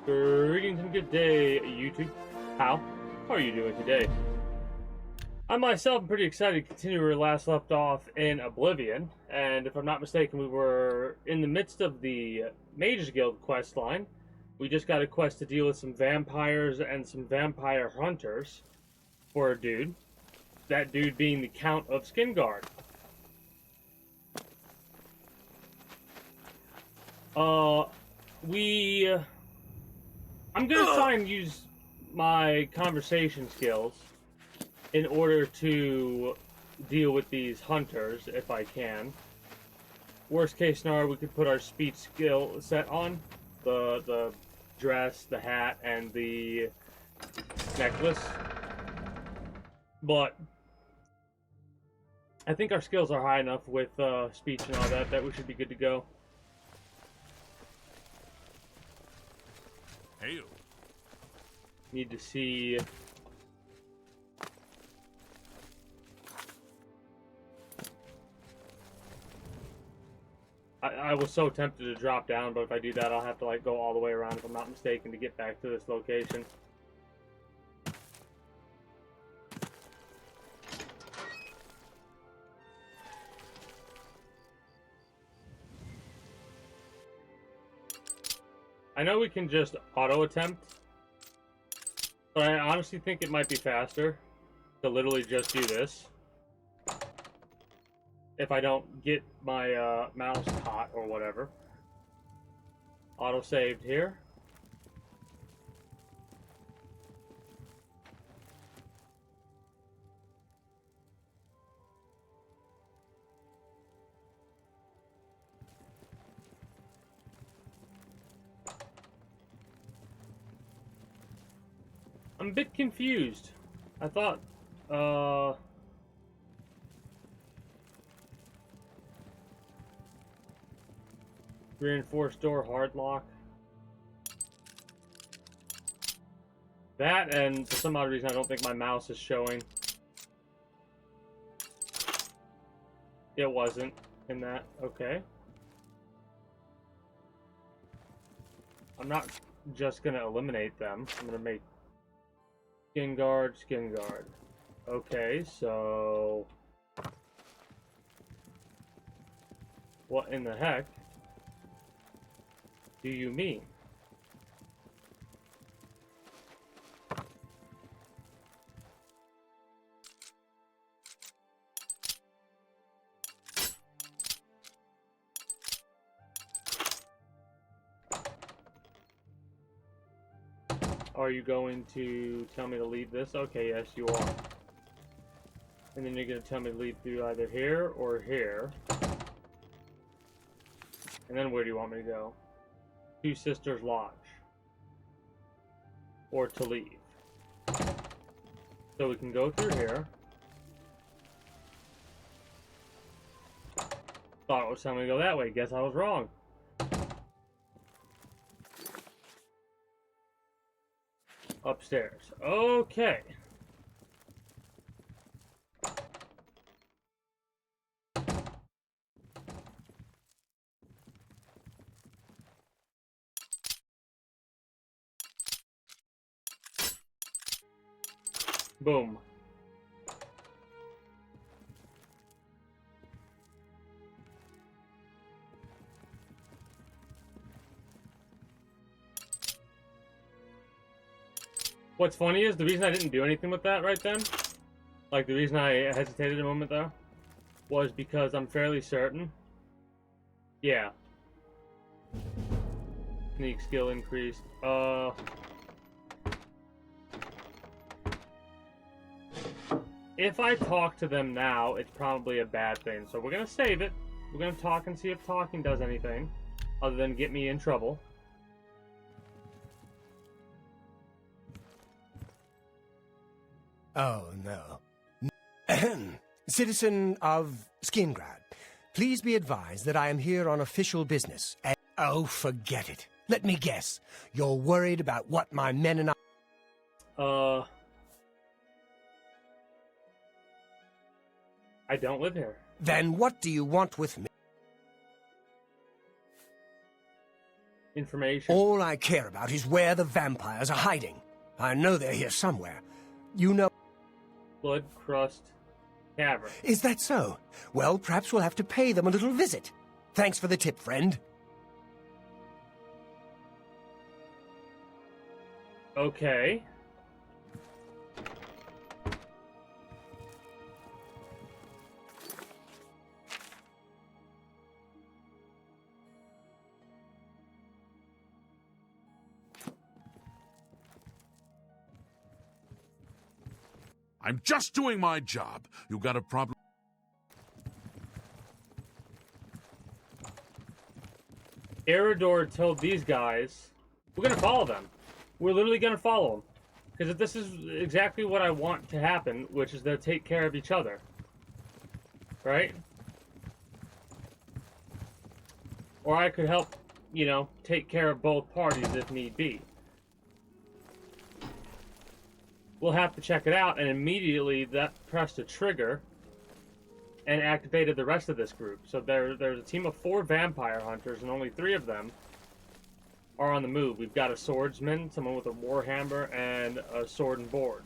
Greetings and good day, YouTube. How are you doing today? I myself am pretty excited to continue where we last left off in Oblivion, and if I'm not mistaken, we were in the midst of the Mages Guild quest line. We just got a quest to deal with some vampires and some vampire hunters for a dude. That dude being the Count of Skinguard. I'm gonna try and use my conversation skills in order to deal with these hunters, if I can. Worst case scenario, we could put our speech skill set on. The dress, the hat, and the necklace. But I think our skills are high enough with speech and all that that we should be good to go. Hail. Need to see. I was so tempted to drop down, but if I do that, I'll have to like go all the way around, if I'm not mistaken, to get back to this location. I know we can just auto-attempt, but I honestly think it might be faster to literally just do this. If I don't get my mouse caught or whatever. Auto-saved here. I'm a bit confused. I thought, reinforced door, hard lock. That, and for some odd reason, I don't think my mouse is showing. It wasn't in that. Okay. I'm not just gonna eliminate them. I'm gonna make skin guard, skin guard. Okay, so what in the heck do you mean? Are you going to tell me to leave this? Okay, yes, you are. And then you're going to tell me to leave through either here or here. And then where do you want me to go? Two Sisters Lodge. Or to leave. So we can go through here. Thought it was telling me to go that way. Guess I was wrong. Upstairs. Okay. Boom. What's funny is the reason I didn't do anything with that right then, like the reason I hesitated a moment though, was because I'm fairly certain. Yeah. Sneak skill increased. If I talk to them now, it's probably a bad thing. So we're gonna save it. We're gonna talk and see if talking does anything, other than get me in trouble. Oh, no. Citizen of Skingrad, please be advised that I am here on official business. Oh, forget it. Let me guess. You're worried about what my men and I... I don't live here. Then what do you want with me? information. All I care about is where the vampires are hiding. I know they're here somewhere. You know... Blood Crust Cavern. Is that so? Well, perhaps we'll have to pay them a little visit. Thanks for the tip, friend. Okay. I'm just doing my job. You got a problem? Eridor told these guys, we're gonna follow them. We're literally gonna follow them. Because this is exactly what I want to happen, which is they'll take care of each other. Right? Or I could help, you know, take care of both parties if need be. We'll have to check it out, and immediately that pressed a trigger and activated the rest of this group. So there's a team of 4 vampire hunters, and only 3 of them are on the move. We've got a swordsman, someone with a warhammer, and a sword and board.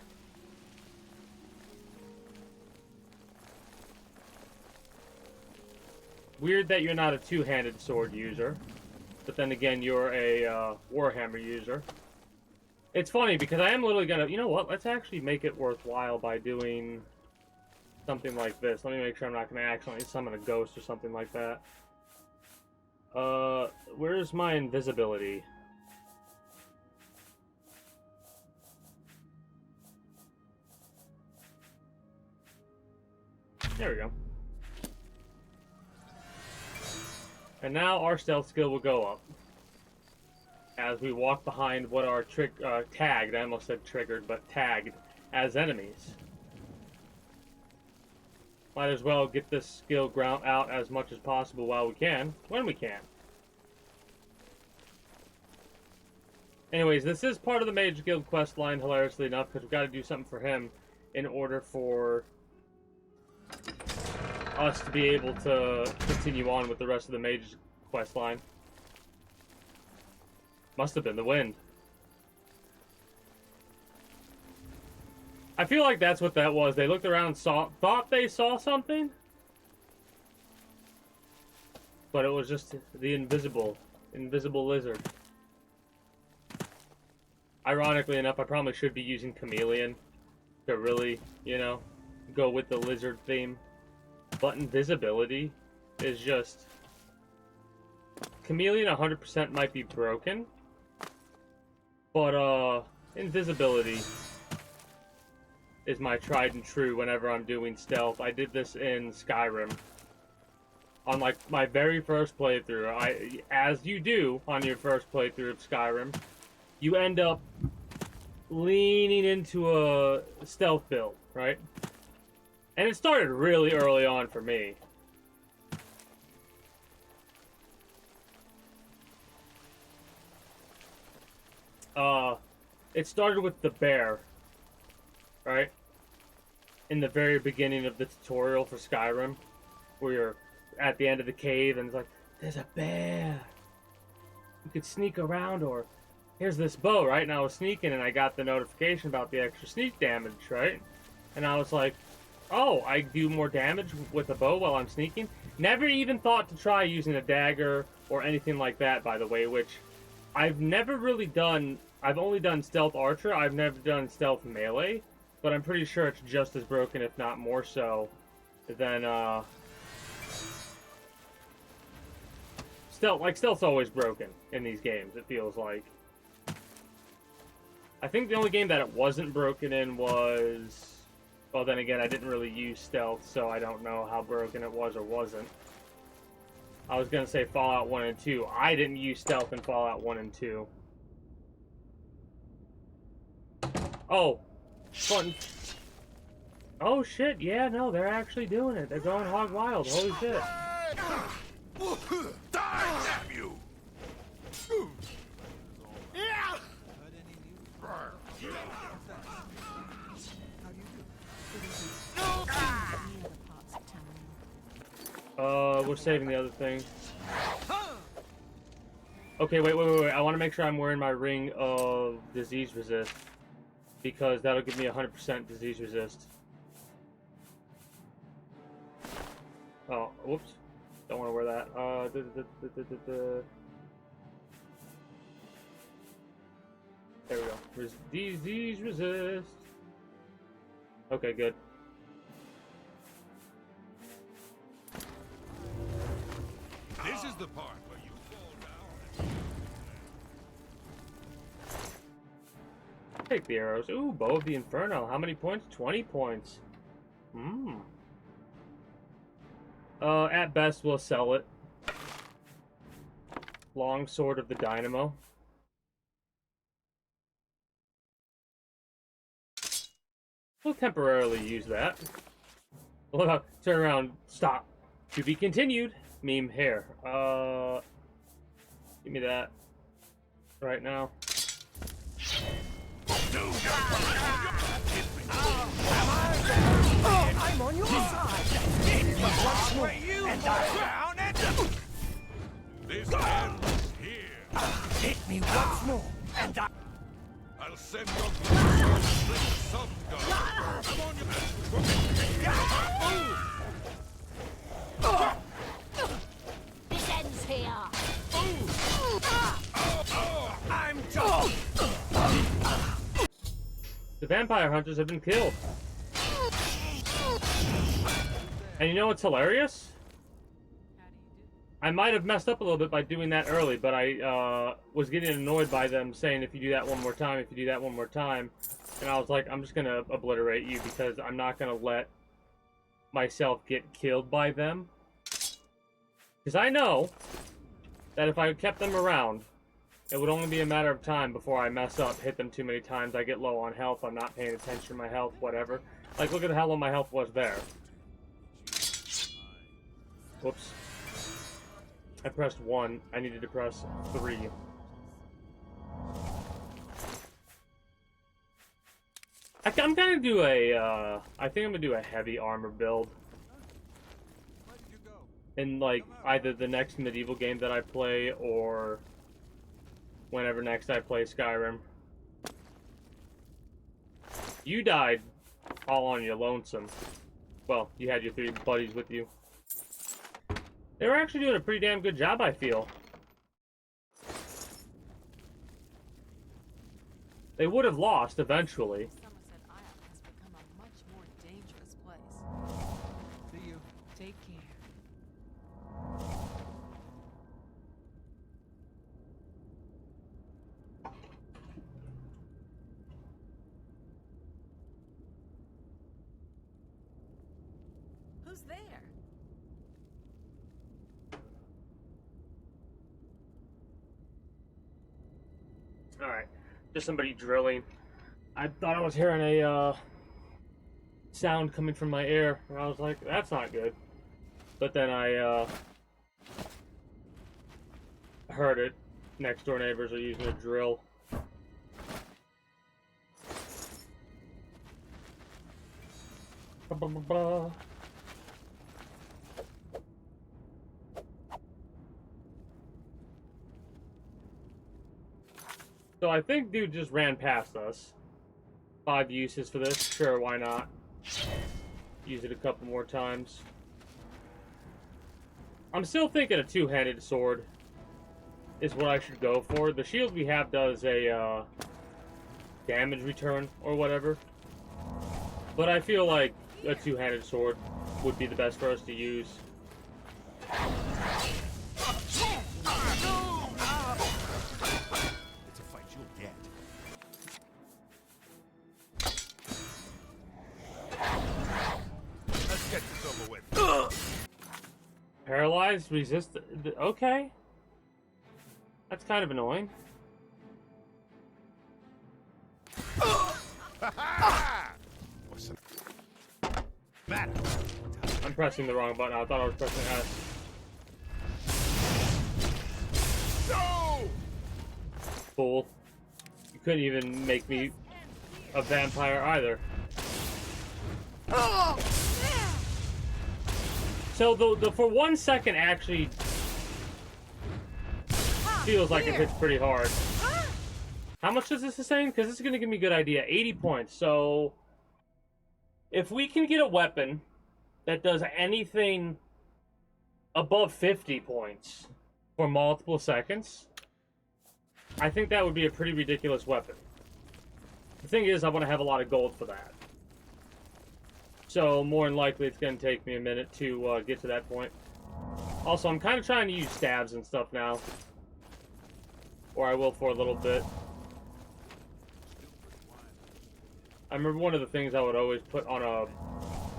Weird that you're not a two-handed sword user, but then again, you're a warhammer user. It's funny because I am literally gonna, you know what? Let's actually make it worthwhile by doing something like this. Let me make sure I'm not gonna accidentally summon a ghost or something like that. Where's my invisibility? There we go. And now our stealth skill will go up as we walk behind what are tagged, I almost said triggered, but tagged as enemies. Might as well get this skill ground out as much as possible while we can, when we can. Anyways, this is part of the Mage Guild quest line, hilariously enough, because we've got to do something for him in order for us to be able to continue on with the rest of the Mage quest line. Must have been the wind. I feel like that's what that was. They looked around and thought they saw something, but it was just the invisible lizard. Ironically enough, I probably should be using Chameleon to really, you know, go with the lizard theme. But invisibility is just... Chameleon 100% might be broken, but invisibility is my tried and true whenever I'm doing stealth. I did this in Skyrim. On like my very first playthrough, as you do on your first playthrough of Skyrim, you end up leaning into a stealth build, right? And it started really early on for me. It started with the bear, right? In the very beginning of the tutorial for Skyrim, where you're at the end of the cave and it's like, there's a bear. You could sneak around, or here's this bow, right? And I was sneaking and I got the notification about the extra sneak damage, right? And I was like, oh, I do more damage with a bow while I'm sneaking? Never even thought to try using a dagger or anything like that, by the way, which I've never really done. I've only done stealth archer. I've never done stealth melee, but I'm pretty sure it's just as broken, if not more so, than stealth. Like, stealth's always broken in these games, it feels like. I think the only game that it wasn't broken in was... Well, then again, I didn't really use stealth, so I don't know how broken it was or wasn't. I was going to say Fallout 1 and 2. I didn't use stealth in Fallout 1 and 2. Oh. Fun. Oh, shit. Yeah, no, they're actually doing it. They're going hog wild. Holy shit. Die, damn you! We're saving the other thing. Okay, wait. I want to make sure I'm wearing my ring of disease resist, because that'll give me 100% disease resist. Oh, whoops. Don't want to wear that. There we go. Disease resist. Okay, good. This is the part where you fall down. Take the arrows. Ooh, Bow of the Inferno. How many points? 20 points. At best, we'll sell it. Long Sword of the Dynamo. We'll temporarily use that. Turn around. Stop. To be continued. Meme hair. Give me that. Right now. I'm on your side. Once more, and I drown it. This ends here. Hit me once more, and I'll send your blood straight to some gun. I'm on your This ends here. I'm done. The vampire hunters have been killed. And you know what's hilarious? I might have messed up a little bit by doing that early, but I was getting annoyed by them saying, if you do that one more time, if you do that one more time. And I was like, I'm just going to obliterate you because I'm not going to let myself get killed by them. Because I know that if I kept them around, it would only be a matter of time before I mess up, hit them too many times, I get low on health, I'm not paying attention to my health, whatever. Like, look at how low my health was there. Whoops. I pressed 1. I needed to press 3. I'm gonna do a, I think I'm gonna do a heavy armor build. In, like, either the next medieval game that I play, or whenever next I play Skyrim. You died all on your lonesome. Well, you had your 3 buddies with you. They were actually doing a pretty damn good job, I feel. They would have lost eventually. Somerset Isle has become a much more dangerous place. See you. Take care. Who's there? Alright, just somebody drilling. I thought I was hearing a sound coming from my ear, and I was like, that's not good. But then I heard it. Next door neighbors are using a drill. Ba-ba-ba-ba. So I think dude just ran past us. 5 uses for this. Sure, why not? Use it a couple more times. I'm still thinking a 2-handed sword is what I should go for. The shield we have does a damage return or whatever. But I feel like a 2-handed sword would be the best for us to use. It's a fight you'll get. Let's get this over with. Paralyzed, resist. Okay. That's kind of annoying. What's the matter? I'm pressing the wrong button. I thought I was pressing S. No! Fool. You couldn't even make me a vampire either. So the for 1 second actually feels like it hits pretty hard. How much does this sustain? Because this is going to give me a good idea. 80 points. So, if we can get a weapon that does anything above 50 points for multiple seconds, I think that would be a pretty ridiculous weapon. The thing is, I want to have a lot of gold for that. So, more than likely, it's going to take me a minute to get to that point. Also, I'm kind of trying to use stabs and stuff now. Or I will for a little bit. I remember one of the things I would always put on a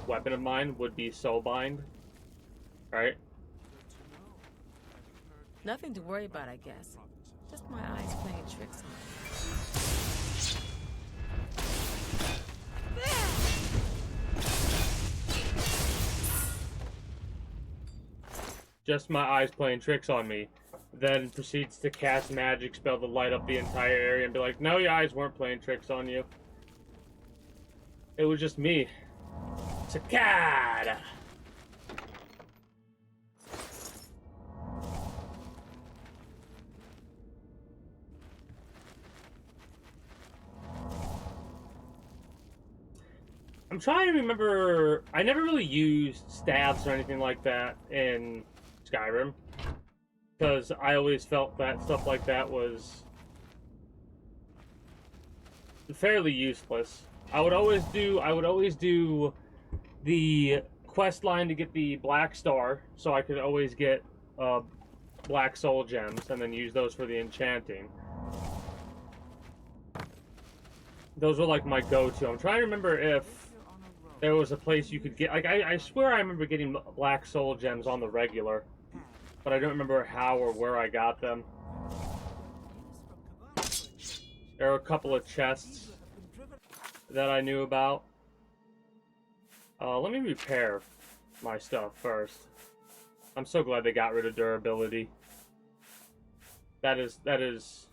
weapon of mine would be soul bind. Right? Nothing to worry about, I guess. Just my eyes playing tricks on me. Just my eyes playing tricks on me. Then proceeds to cast magic spell to light up the entire area and be like, no, your eyes weren't playing tricks on you. It was just me. Sakaarrra! I'm trying to remember. I never really used stabs or anything like that in Skyrim, because I always felt that stuff like that was fairly useless. I would always do the quest line to get the black star, so I could always get black soul gems and then use those for the enchanting. Those were like my go-to. I'm trying to remember if there was a place you could get, like, I swear I remember getting black soul gems on the regular, but I don't remember how or where I got them. There were a couple of chests that I knew about. Let me repair my stuff first. I'm so glad they got rid of durability. That is...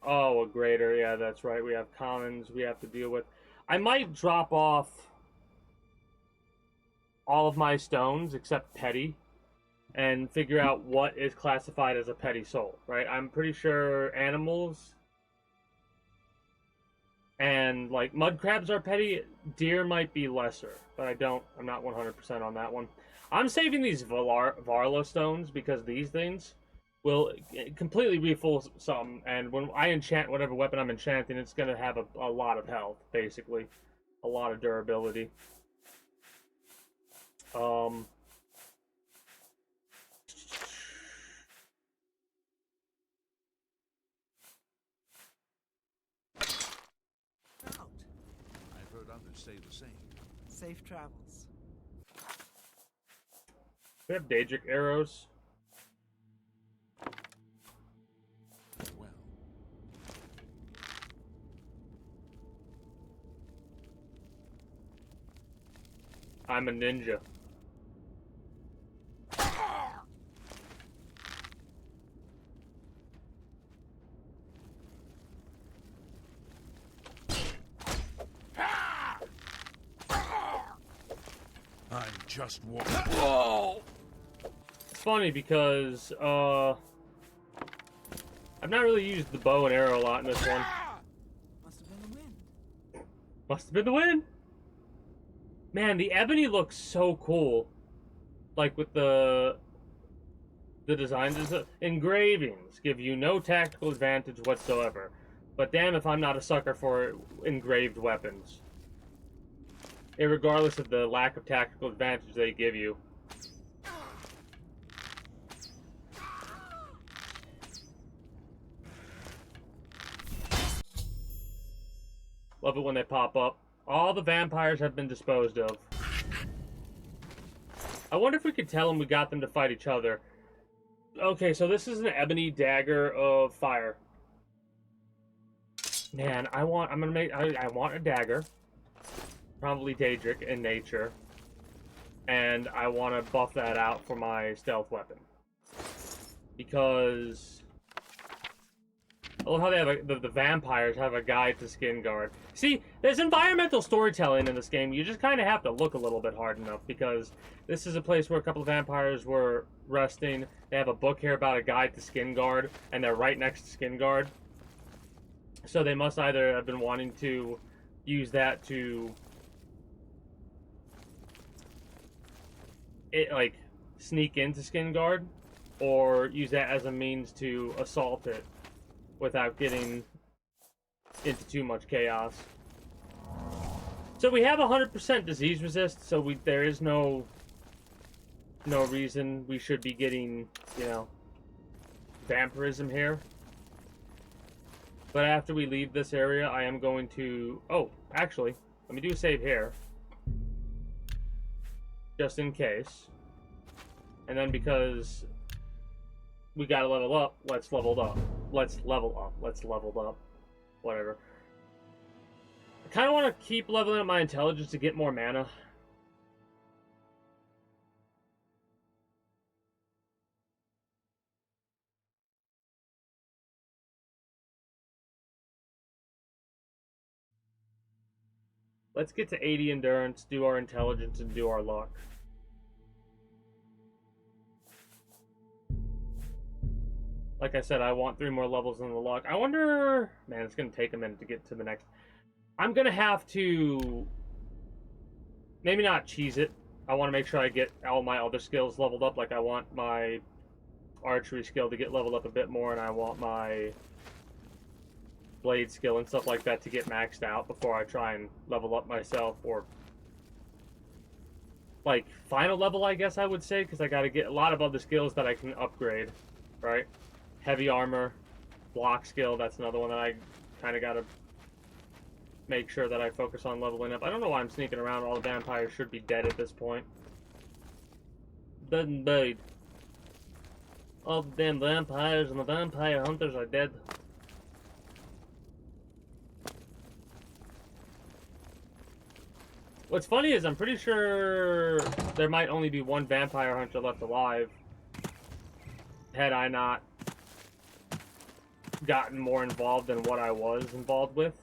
Oh, a greater. Yeah, that's right. We have commons we have to deal with. I might drop off all of my stones except petty and figure out what is classified as a petty soul, right? I'm pretty sure animals and, like, mud crabs are petty. Deer might be lesser, but I'm not 100% on that one. I'm saving these Varla stones because these things will completely refill some, and when I enchant whatever weapon I'm enchanting, it's going to have a lot of health, basically. A lot of durability. I've heard others say the same. Safe travels. We have Daedric arrows. Well, I'm a ninja. I'm just walking. Whoa! It's funny because, I've not really used the bow and arrow a lot in this one. Must have been the wind. Must have been the wind. Man, the ebony looks so cool. Like with the designs. Engravings give you no tactical advantage whatsoever. But damn if I'm not a sucker for engraved weapons. Irregardless of the lack of tactical advantage they give you. Love it when they pop up. All the vampires have been disposed of. I wonder if we could tell them we got them to fight each other. Okay, so this is an ebony dagger of fire. Man, I want a dagger. Probably Daedric in nature. And I want to buff that out for my stealth weapon. Because I love how they have the vampires have a guide to Skin Guard. See, there's environmental storytelling in this game. You just kind of have to look a little bit hard enough, because this is a place where a couple of vampires were resting. They have a book here about a guide to Skin Guard, and they're right next to Skin Guard. So they must either have been wanting to use that to like sneak into Skin Guard, or use that as a means to assault it without getting into too much chaos. So we have 100% disease resist, so there is no reason we should be getting, you know, vampirism here. But after we leave this area, I am going to... Oh, actually, let me do a save here. Just in case. And then because we gotta level up, let's level up. Let's level up. Let's level up. Whatever. I kind of want to keep leveling up my intelligence to get more mana. Let's get to 80 endurance, do our intelligence, and do our luck. Like I said, I want 3 more levels in the luck. I wonder... Man, it's going to take a minute to get to the next... I'm going to have to... Maybe not cheese it. I want to make sure I get all my other skills leveled up. Like, I want my archery skill to get leveled up a bit more, and I want my blade skill and stuff like that to get maxed out before I try and level up myself, or like final level, I guess I would say, because I got to get a lot of other skills that I can upgrade, right? Heavy armor, block skill, that's another one that I kind of got to make sure that I focus on leveling up. I don't know why I'm sneaking around. All the vampires should be dead at this point. Dead and buried. All the damn vampires and the vampire hunters are dead. What's funny is I'm pretty sure there might only be one vampire hunter left alive, had I not gotten more involved than what I was involved with.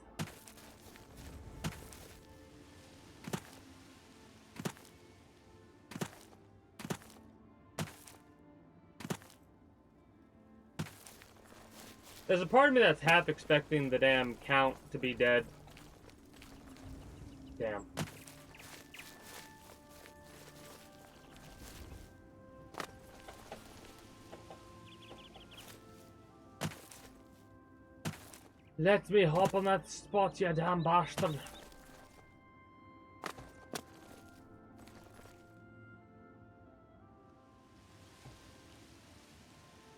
There's a part of me that's half expecting the damn Count to be dead. Damn. Let me hop on that spot, you damn bastard.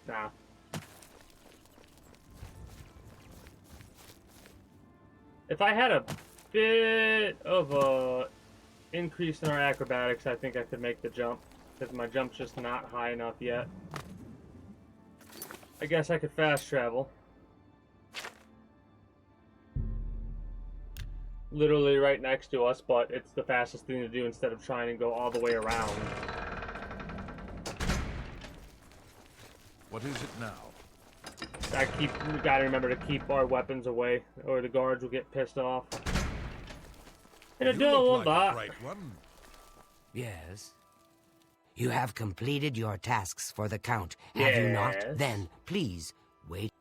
Nah. If I had a bit of a increase in our acrobatics, I think I could make the jump, because my jump's just not high enough yet. I guess I could fast travel. Literally right next to us, but it's the fastest thing to do instead of trying to go all the way around. What is it now? We gotta remember to keep our weapons away, or the guards will get pissed off. And I You don't want look like that. a bright one. Yes. You have completed your tasks for the Count, have you not? Yes. Then, please, wait.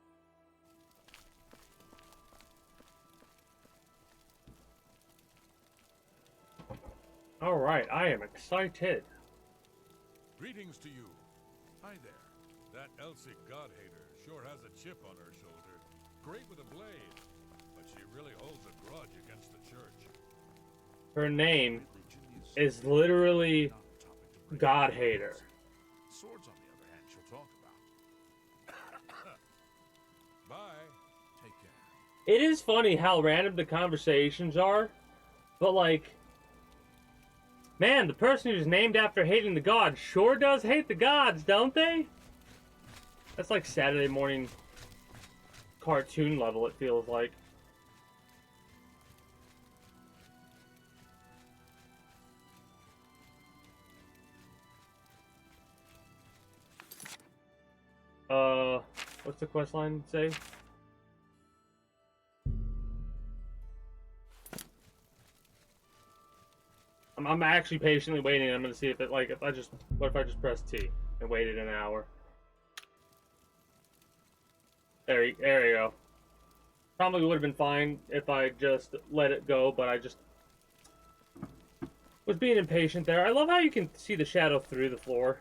Alright, I am excited. Greetings to you. Hi there. That Elsic God-hater sure has a chip on her shoulder. Great with a blade, but she really holds a grudge against the church. Her name is literally God Hater. Swords, on the other hand, she'll talk about. Bye. Take care. It is funny how random the conversations are, but like, man, the person who's named after hating the gods sure does hate the gods, don't they? That's like Saturday morning cartoon level, it feels like. What's the quest line say? I'm actually patiently waiting. I'm gonna see if it what if I just press T and waited an hour. There you go. Probably would have been fine if I just let it go, but I just was being impatient there. I love how you can see the shadow through the floor.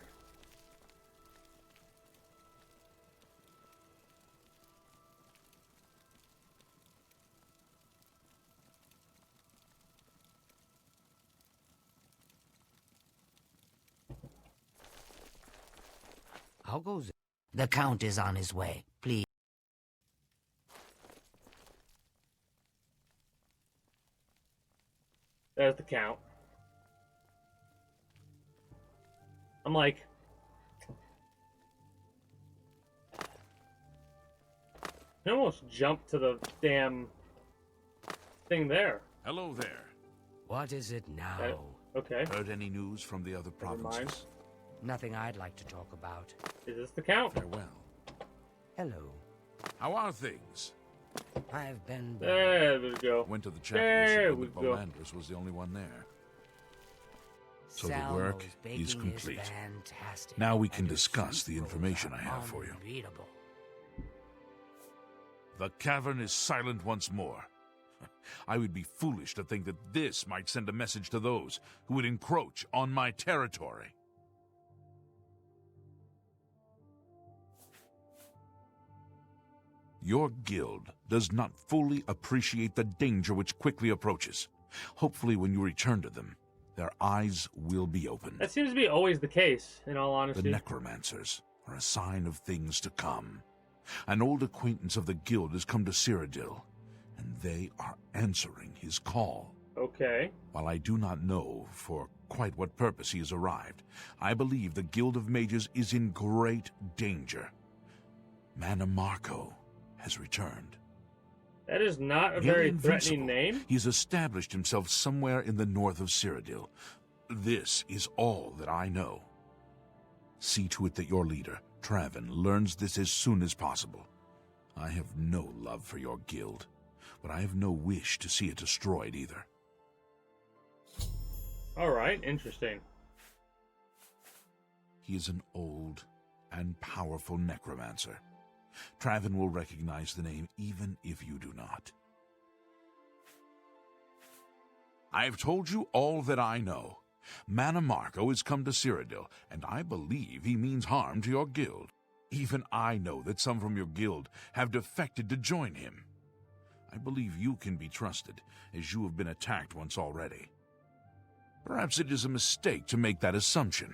How goes it? The Count is on his way. Please. There's the Count. I'm like... I almost jumped to the damn thing there. Hello there. What is it now? Okay. Heard any news from the other Never mind. provinces? Nothing I'd like to talk about. Is this the Count? Farewell. Hello. How are things? I've been... There we go. Went to the chapel There recently, we but go. Melandris was the only one there. So the Salmo's work baking is complete. Fantastic. Now we can And his discuss the seafood information are I have for you. unbeatable. The cavern is silent once more. I would be foolish to think that this might send a message to those who would encroach on my territory. Your guild does not fully appreciate the danger which quickly approaches. Hopefully, when you return to them, their eyes will be opened. That seems to be always the case, in all The honesty. necromancers are a sign of things to come. An old acquaintance of the guild has come to Cyrodiil, and they are answering his call. Okay. While I do not know for quite what purpose he has arrived, I believe the Guild of Mages is in great danger. Mana Marco has returned. That is not a Nearly very invincible, threatening name. He's established himself somewhere in the north of Cyrodiil. This is all that I know. See to it that your leader, Traven, learns this as soon as possible. I have no love for your guild, but I have no wish to see it destroyed either. Alright, interesting. He is an old and powerful necromancer. Traven will recognize the name even if you do not. I have told you all that I know. Mana Marco has come to Cyrodiil, and I believe he means harm to your guild. Even I know that some from your guild have defected to join him. I believe you can be trusted, as you have been attacked once already. Perhaps it is a mistake to make that assumption.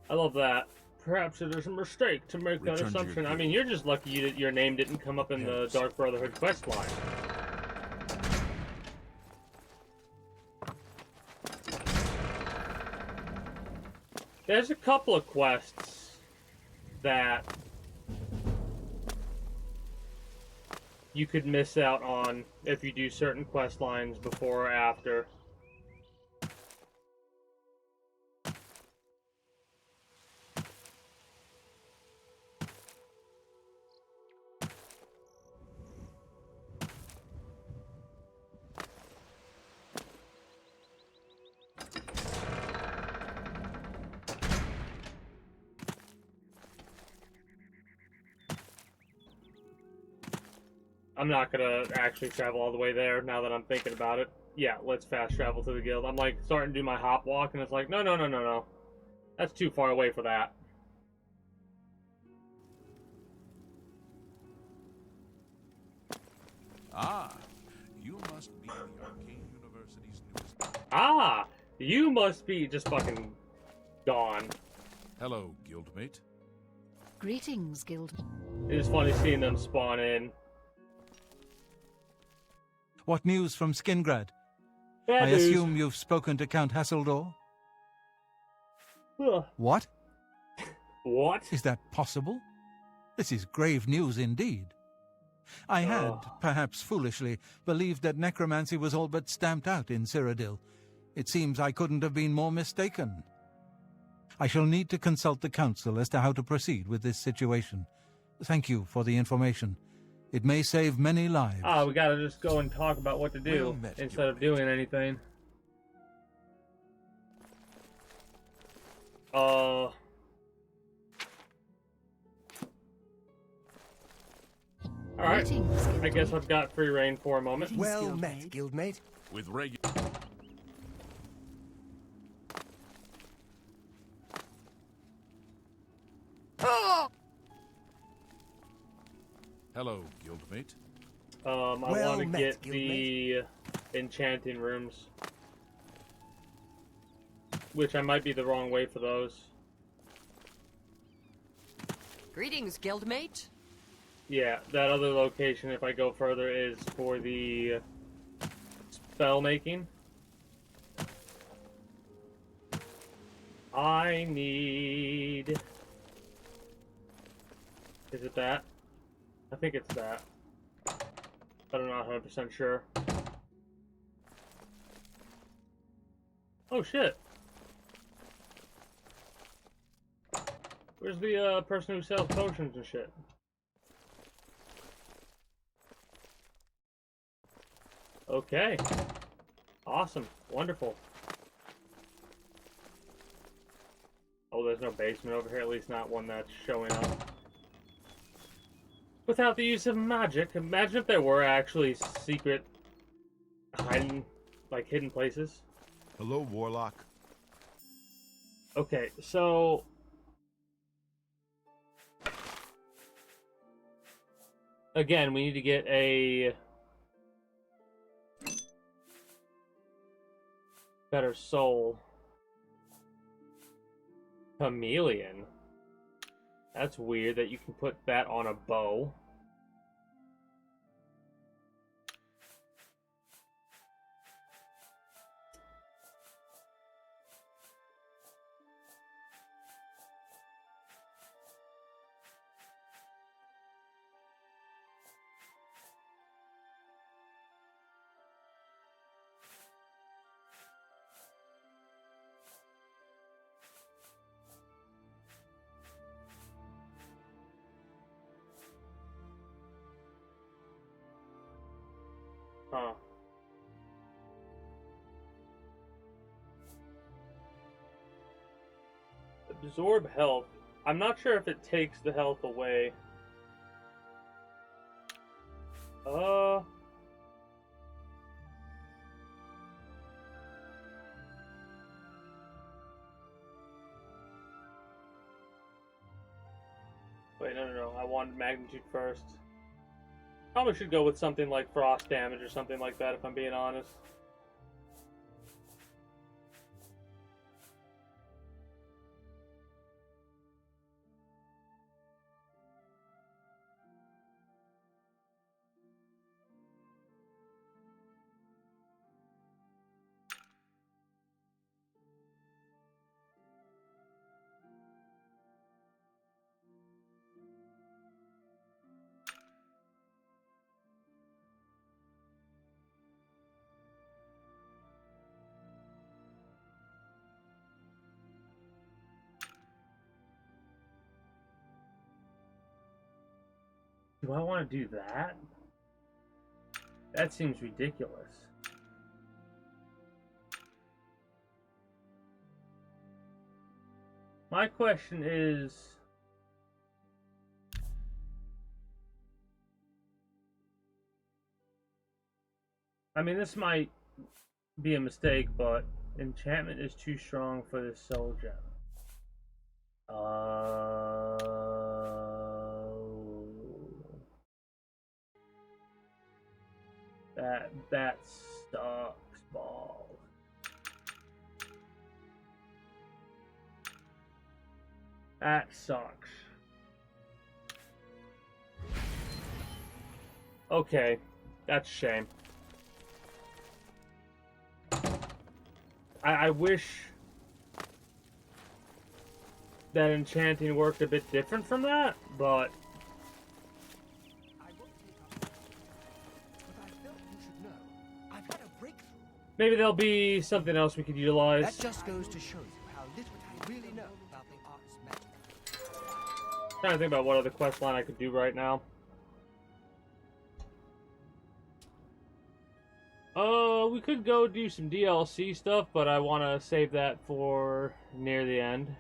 I love that. Perhaps it is a mistake to make that Return to your assumption. I guild. mean, you're just lucky that your name didn't come up in the Yes. Dark Brotherhood quest line. There's a couple of quests that you could miss out on if you do certain quest lines before or after. I'm not gonna actually travel all the way there now that I'm thinking about it. Yeah, let's fast travel to the guild. I'm like starting to do my hop walk and it's like, no. That's too far away for that. Ah, you must be the Arcane University's newest... Ah! You must be just fucking gone. Hello, guildmate. Greetings, Guild. It is funny seeing them spawn in. What news from Skingrad? Bad I news. assume you've spoken to Count Hasseldor? Ugh. What? What? Is that possible? This is grave news indeed. I had, perhaps foolishly, believed that necromancy was all but stamped out in Cyrodiil. It seems I couldn't have been more mistaken. I shall need to consult the council as to how to proceed with this situation. Thank you for the information. It may save many lives. Ah, we gotta just go and talk about what to do Well met, instead of guildmate. doing anything. Alright. Greetings, I guess guildmate. I've got free reign for a moment. Greetings, Well met, guildmate. guildmate. With regular... Hello, guildmate. I Well want to met, get the enchanting rooms. Which I might be the wrong way for those. Greetings, guildmate. Yeah, that other location, if I go further, is for the spell making. I need... Is it that? I think it's that. But I'm not 100% sure. Oh shit! Where's the person who sells potions and shit? Okay. Awesome. Wonderful. Oh, there's no basement over here, at least not one that's showing up. Without the use of magic. Imagine if there were actually secret hiding, like hidden places. Hello, Warlock. Okay, so... Again, we need to get a... better soul. Chameleon. That's weird that you can put that on a bow. Huh. Absorb health. I'm not sure if it takes the health away. Wait, no. I wanted magnitude first. Probably should go with something like frost damage or something like that, if I'm being honest. Do I want to do that? That seems ridiculous. My question is... I mean, this might be a mistake, but enchantment is too strong for this soul gem. That sucks balls. That sucks. Okay, that's a shame. I wish that enchanting worked a bit different from that, but maybe there'll be something else we could utilize. That just goes to show you how little I really know about the art's magic. Trying to think about what other quest line I could do right now. We could go do some DLC stuff, but I want to save that for near the end.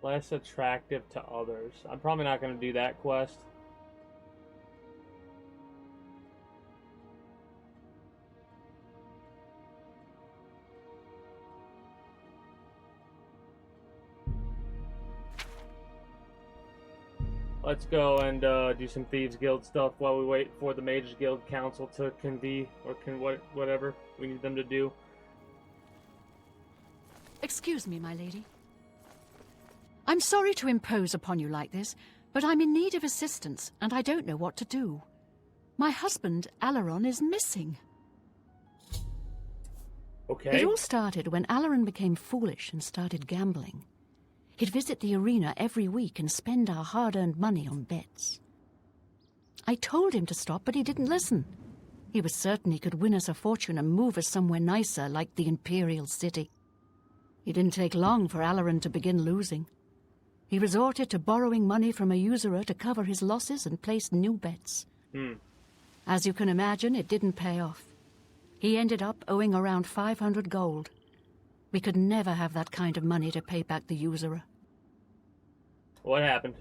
Less attractive to others. I'm probably not going to do that quest. Let's go and do some Thieves Guild stuff while we wait for the Mages Guild Council to convene, or whatever we need them to do. Excuse me, my lady. I'm sorry to impose upon you like this, but I'm in need of assistance, and I don't know what to do. My husband, Alaron, is missing. Okay. It all started when Alaron became foolish and started gambling. He'd visit the arena every week and spend our hard-earned money on bets. I told him to stop, but he didn't listen. He was certain he could win us a fortune and move us somewhere nicer, like the Imperial City. It didn't take long for Alaron to begin losing. He resorted to borrowing money from a usurer to cover his losses and place new bets. As you can imagine, it didn't pay off. He ended up owing around 500 gold. We could never have that kind of money to pay back the usurer. What happened?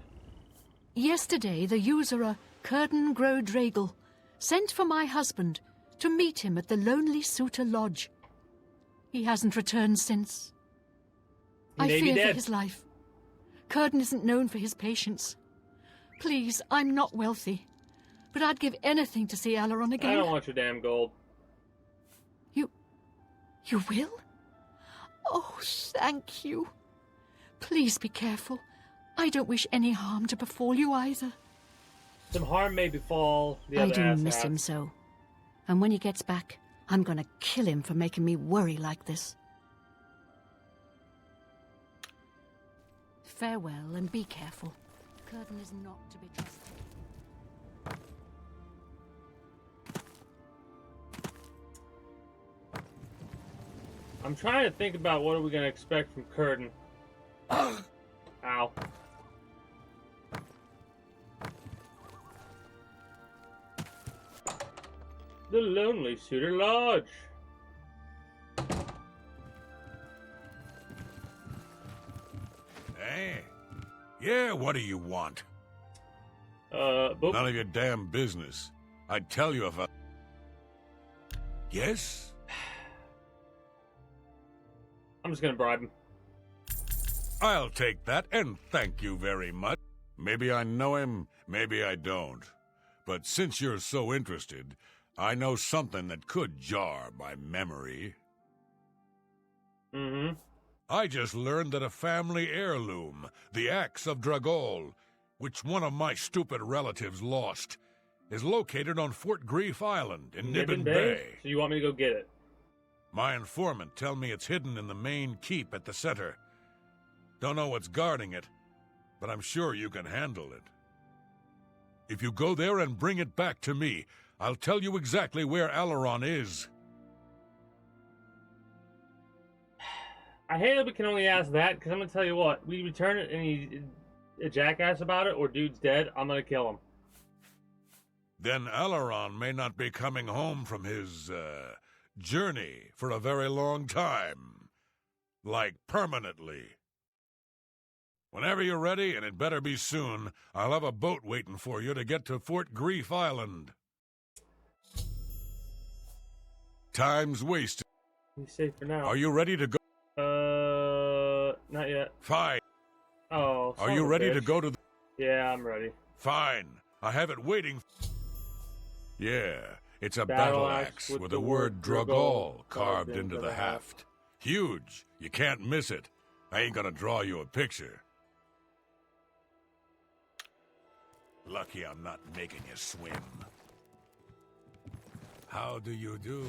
Yesterday, the usurer, Curden Grow-Dragel, sent for my husband to meet him at the Lonely Suitor Lodge. He hasn't returned since. I fear for his life. Curden isn't known for his patience. Please, I'm not wealthy, but I'd give anything to see Alaron again. I don't want your damn gold. You will? Oh, thank you. Please be careful. I don't wish any harm to befall you either. Some harm may befall the I other do miss him so. And when he gets back, I'm gonna kill him for making me worry like this. Farewell, and be careful. Curden is not to be trusted. I'm trying to think about what are we going to expect from Curden. Ow. The Lonely Suitor Lodge. Hey? Yeah, what do you want? Boop. None of your damn business. I'd tell you if I... Yes? I'm just going to bribe him. I'll take that, and thank you very much. Maybe I know him, maybe I don't. But since you're so interested, I know something that could jar my memory. I just learned that a family heirloom, the Axe of Dragol, which one of my stupid relatives lost, is located on Fort Grief Island in Nibbin Bay. So you want me to go get it? My informant tell me it's hidden in the main keep at the center. Don't know what's guarding it, but I'm sure you can handle it. If you go there and bring it back to me, I'll tell you exactly where Alaron is. I hate that we can only ask that, because I'm going to tell you what. We return it and he's a jackass about it, or dude's dead, I'm going to kill him. Then Alaron may not be coming home from his, journey for a very long time. Like, permanently. Whenever you're ready, and it better be soon, I'll have a boat waiting for you to get to Fort Grief Island. Time's wasted. He's safe for now. Are you ready to go? Not yet. Fine. Oh, Are you ready to go to the... Yeah, I'm ready. Fine. I have it waiting. Yeah, it's a battle axe with the word Dragol carved into the haft. Huge. You can't miss it. I ain't gonna draw you a picture. Lucky I'm not making you swim. How do you do?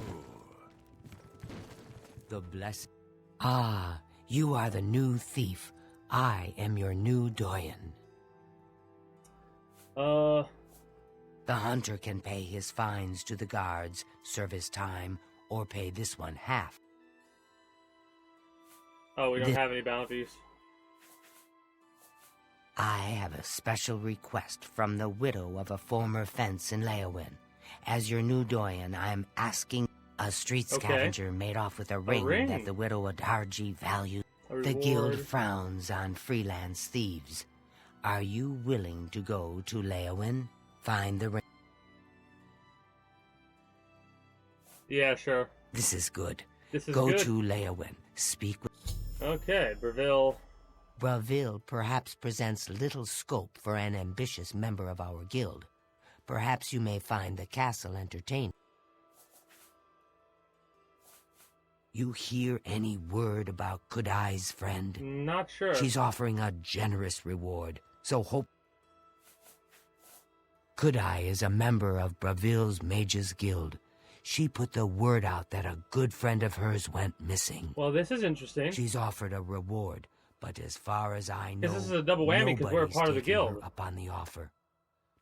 The blessed... Ah, you are the new thief. I am your new doyen. The hunter can pay his fines to the guards, serve his time, or pay this one half. Oh, we don't have any bounties. I have a special request from the widow of a former fence in Leowin. As your new doyen, I am asking... A street scavenger made off with a ring that the widow Adarji valued. A The guild reward. frowns on freelance thieves. Are you willing to go to Leowin? Find the ring. Yeah, sure. This is good. This is Go good. to Leowin. Speak with... Okay, Breville. Braville perhaps presents little scope for an ambitious member of our guild. Perhaps you may find the castle entertaining. You hear any word about Kudai's friend? Not sure. She's offering a generous reward, so hope... Kudai is a member of Braville's Mages Guild. She put the word out that a good friend of hers went missing. Well, this is interesting. She's offered a reward, but as far as I know, This is a double whammy because we're a nobody's part of the taken her guild. up on the offer.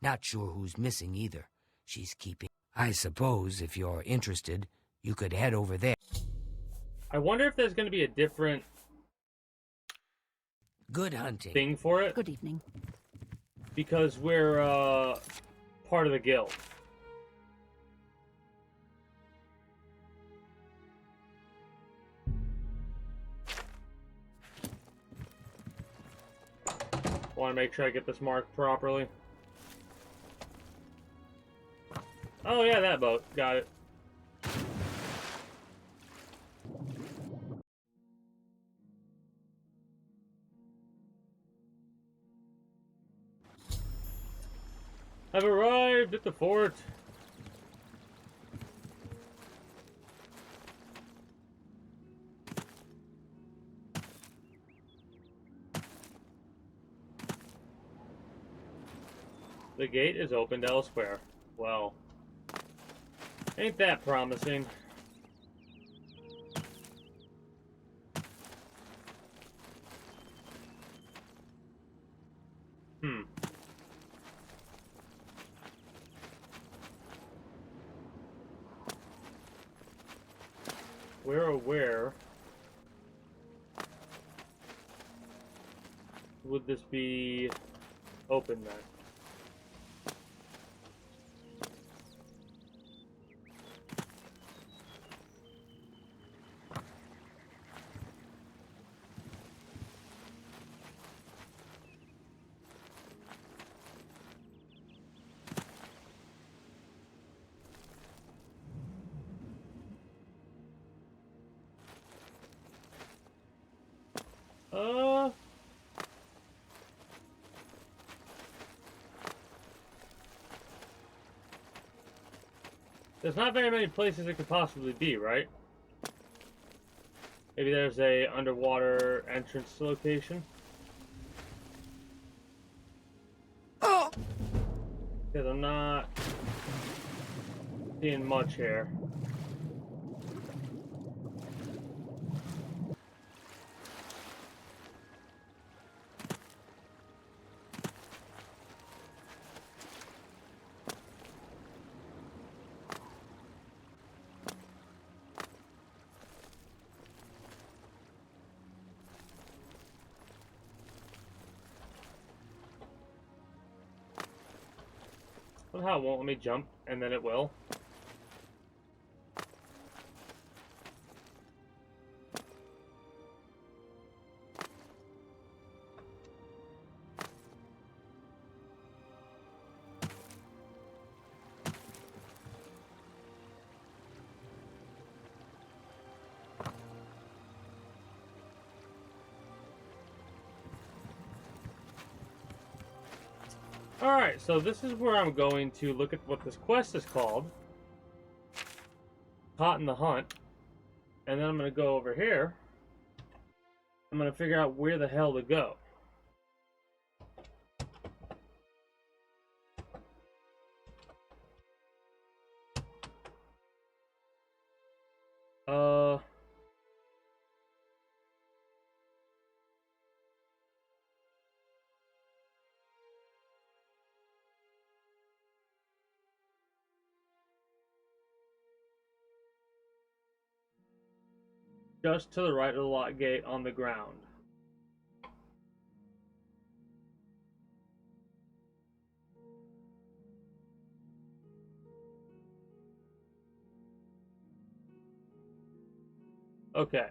Not sure who's missing either. She's keeping... I suppose if you're interested, you could head over there. I wonder if there's going to be a different Good hunting. thing for it Good evening. because we're part of the guild. Want to make sure I get this marked properly. Oh yeah, that boat. Got it. I've arrived at the fort. The gate is opened elsewhere. Well, ain't that promising? Where or where would this be open then? There's not very many places it could possibly be, right? Maybe there's a underwater entrance location. Oh! Because I'm not seeing much here. Somehow it won't let me jump, and then it will. Alright, so this is where I'm going to look at what this quest is called. Caught in the Hunt. And then I'm going to go over here. I'm going to figure out where the hell to go. Just to the right of the lock gate on the ground. Okay.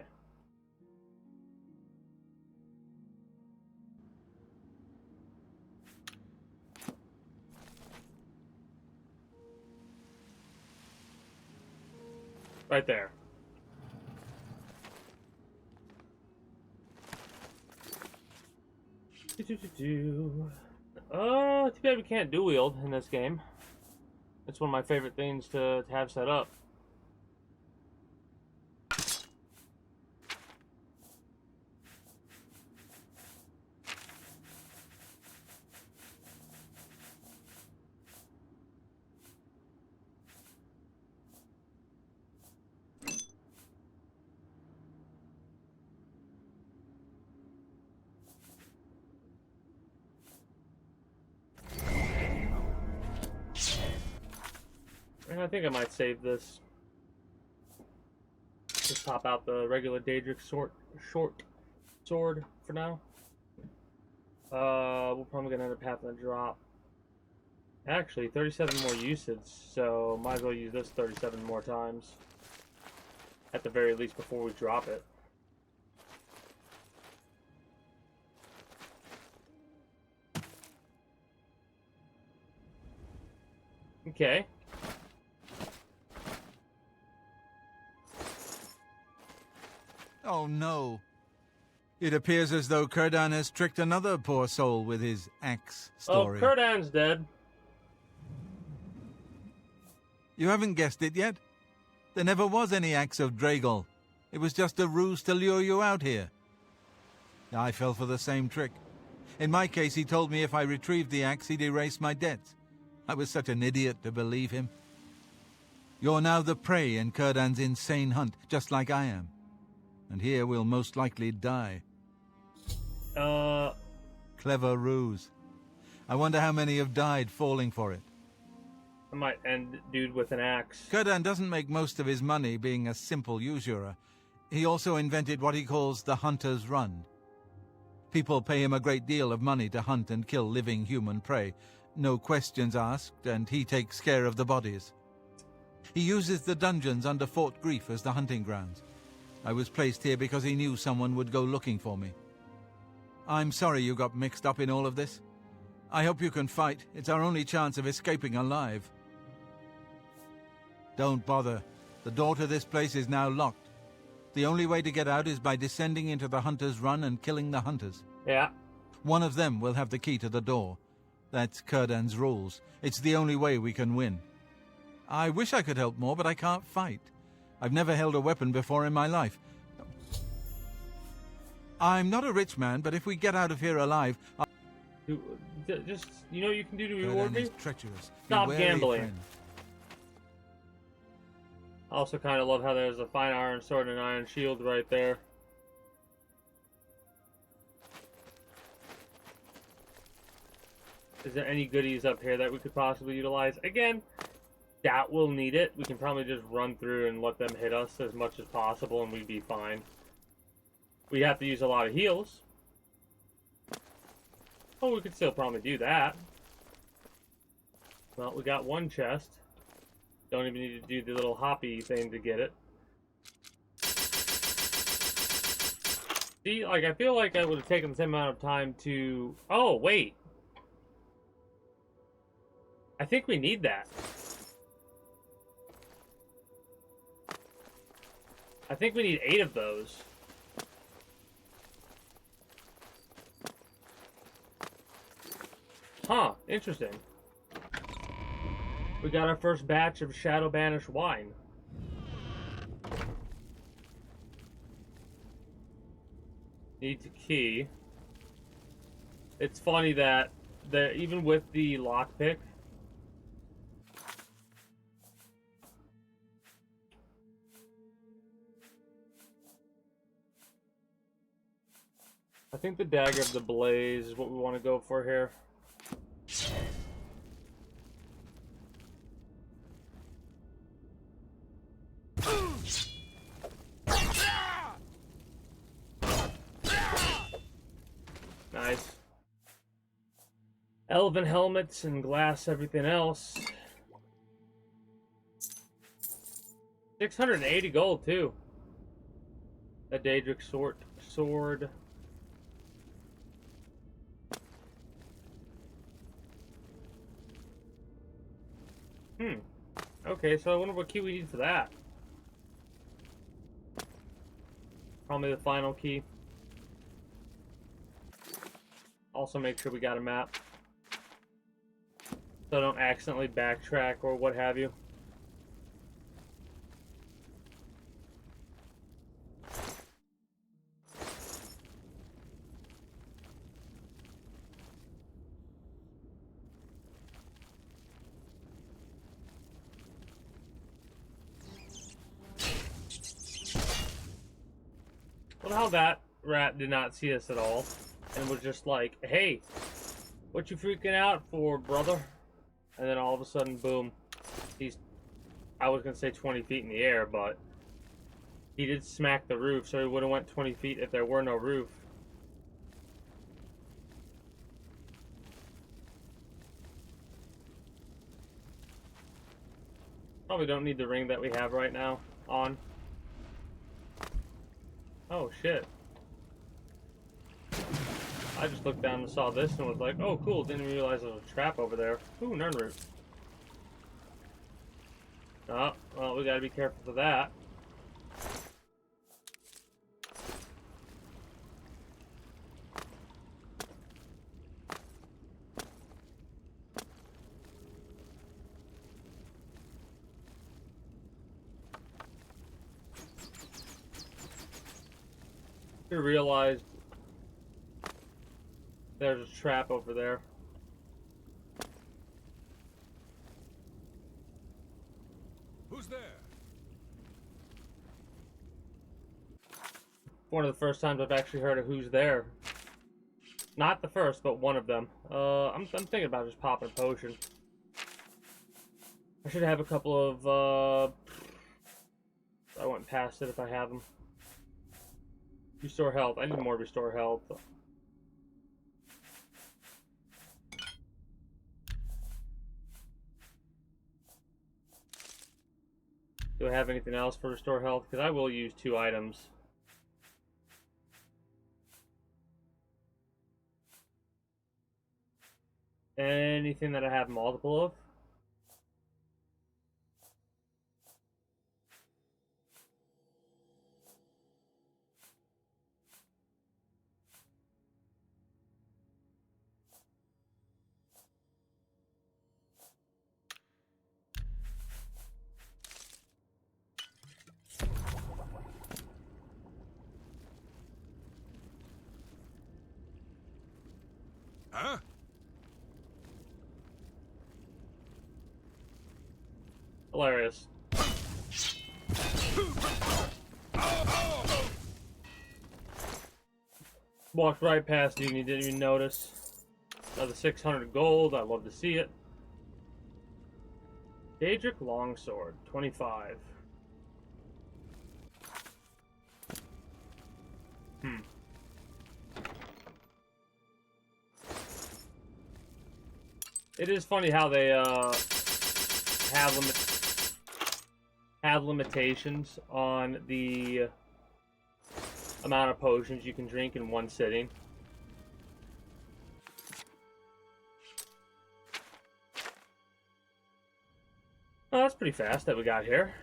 Right there. Too bad we can't dual wield in this game. It's one of my favorite things to have set up. And I think I might save this. Just pop out the regular Daedric short sword for now. We're probably gonna end up having to drop. Actually, 37 more usage, so might as well use this 37 more times. At the very least before we drop it. Okay. Oh no. It appears as though Círdan has tricked another poor soul with his axe story. Oh, Círdan's dead. You haven't guessed it yet? There never was any axe of Draegel. It was just a ruse to lure you out here. I fell for the same trick. In my case, he told me if I retrieved the axe, he'd erase my debts. I was such an idiot to believe him. You're now the prey in Círdan's insane hunt, just like I am. And here we'll most likely die. Clever ruse. I wonder how many have died falling for it. I might end dude with an axe. Círdan doesn't make most of his money being a simple usurer. He also invented what he calls the Hunter's Run. People pay him a great deal of money to hunt and kill living human prey. No questions asked, and he takes care of the bodies. He uses the dungeons under Fort Grief as the hunting grounds. I was placed here because he knew someone would go looking for me. I'm sorry you got mixed up in all of this. I hope you can fight. It's our only chance of escaping alive. Don't bother. The door to this place is now locked. The only way to get out is by descending into the Hunter's Run and killing the hunters. Yeah. One of them will have the key to the door. That's Círdan's rules. It's the only way we can win. I wish I could help more, but I can't fight. I've never held a weapon before in my life. I'm not a rich man, but if we get out of here alive... Just, you know what you can do to reward me? Treacherous. Stop Beware, gambling. friend. I also kind of love how there's a fine iron sword and an iron shield right there. Is there any goodies up here that we could possibly utilize? Again, doubt we'll need it. We can probably just run through and let them hit us as much as possible and we'd be fine. We'd have to use a lot of heals. Oh, we could still probably do that. Well, we got one chest. Don't even need to do the little hoppy thing to get it. See, like, I feel like I would have taken the same amount of time to... Oh, wait. I think we need that. I think we need 8 of those. Huh, interesting. We got our first batch of Shadow Banished wine. Needs a key. It's funny that even with the lockpick, I think the Dagger of the Blaze is what we want to go for here. Nice. Elven helmets and glass everything else. 680 gold too. A Daedric sword. Okay, so I wonder what key we need for that. Probably the final key. Also make sure we got a map, so I don't accidentally backtrack or what have you. Well, how that rat did not see us at all and was just like, hey, what you freaking out for, brother? And then all of a sudden, boom, he's, I was going to say 20 feet in the air, but he did smack the roof, so he would have went 20 feet if there were no roof. Probably don't need the ring that we have right now on. Oh, shit. I just looked down and saw this and was like, oh, cool. Didn't realize there was a trap over there. Ooh, nern root. Oh, well, we gotta be careful for that. I realized there's a trap over there. Who's there? One of the first times I've actually heard of who's there. Not the first, but one of them. I'm thinking about just popping a potion. I should have a couple of, I went past it if I have them. Restore health. I need more restore health. Do I have anything else for restore health? Because I will use 2 items. Anything that I have multiple of? Huh? Hilarious. Walked right past you and you didn't even notice. Another 600 gold. I love to see it. Daedric Longsword, 25. It is funny how they have limitations on the amount of potions you can drink in one sitting. Oh, that's pretty fast that we got here.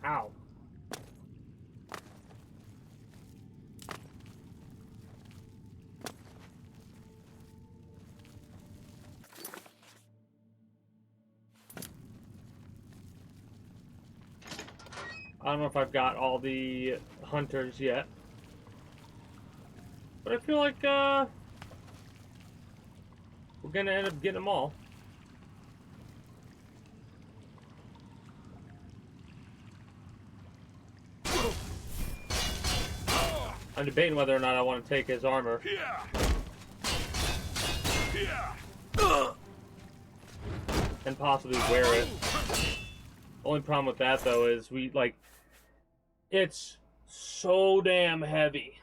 Ow. I don't know if I've got all the hunters yet, but I feel like we're gonna end up getting them all. I'm debating whether or not I want to take his armor. And possibly wear it. Only problem with that, though, is it's so damn heavy.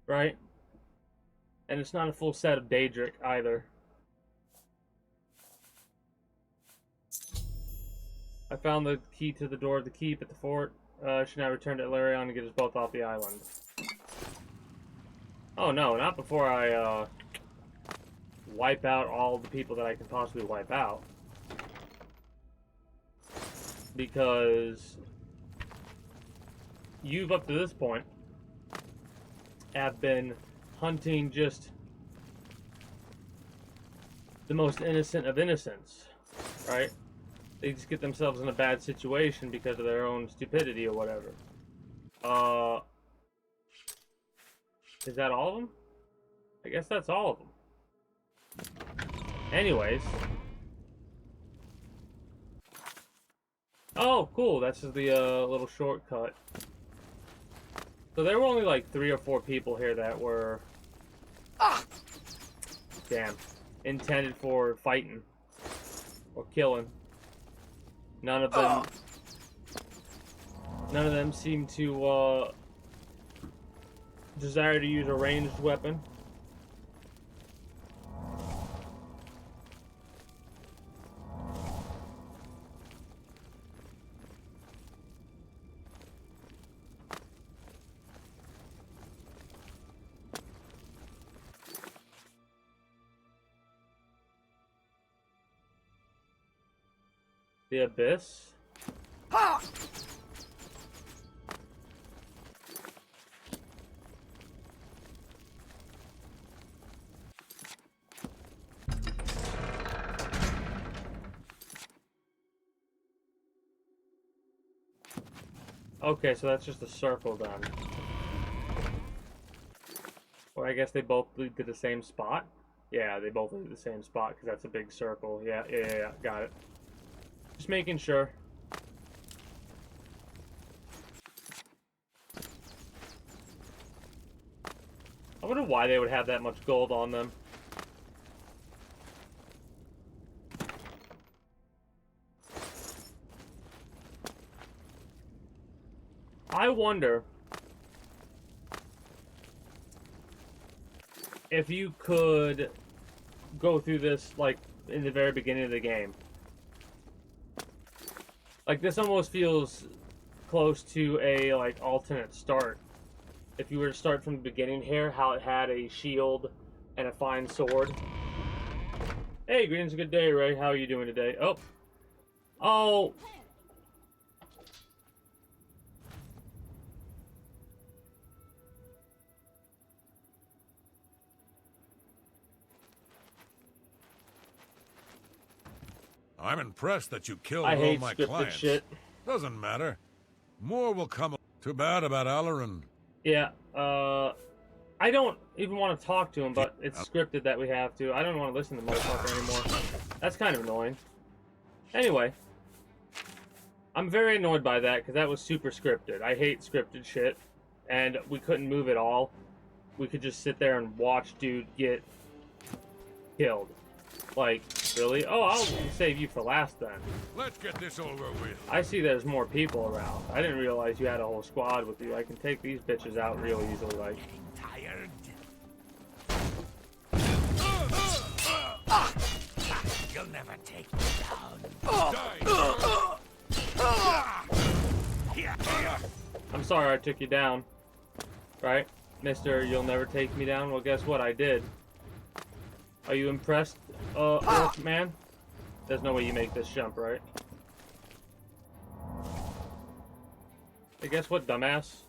Right? And it's not a full set of Daedric, either. I found the key to the door of the keep at the fort. Should now return to Illyrion and get us both off the island. Oh no, not before I wipe out all the people that I can possibly wipe out. Because you've, up to this point, have been hunting just the most innocent of innocents, right? They just get themselves in a bad situation because of their own stupidity or whatever. Is that all of them? I guess that's all of them. Anyways. Oh, cool. That's just the little shortcut. So there were only like 3 or 4 people here that were... Damn. Intended for fighting. Or killing. None of them seem to desire to use a ranged weapon. The Abyss? Okay, so that's just a circle then. Or I guess they both lead to the same spot? Yeah, they both lead to the same spot because that's a big circle. Yeah, got it. Just making sure. I wonder why they would have that much gold on them. I wonder if you could go through this like in the very beginning of the game. Like, this almost feels close to a, like, alternate start. If you were to start from the beginning here, how it had a shield and a fine sword. Hey, Green's a good day, Ray. How are you doing today? Oh. Oh. I'm impressed that you killed I all hate my scripted clients. shit. Doesn't matter. More will come. Too bad about Alarin. Yeah, I don't even want to talk to him, but it's scripted that we have to. I don't want to listen to the motherfucker anymore. That's kind of annoying. Anyway. I'm very annoyed by that, because that was super scripted. I hate scripted shit. And we couldn't move at all. We could just sit there and watch dude get killed. Like, really? Oh, I'll save you for last then. Let's get this over with. I see there's more people around. I didn't realize you had a whole squad with you. I can take these bitches out real easily, like. Tired? You'll never take me down. I'm sorry I took you down. Right? Mister, you'll never take me down? Well, guess what? I did. Are you impressed, Earth man? There's no way you make this jump, right? Hey, guess what, dumbass?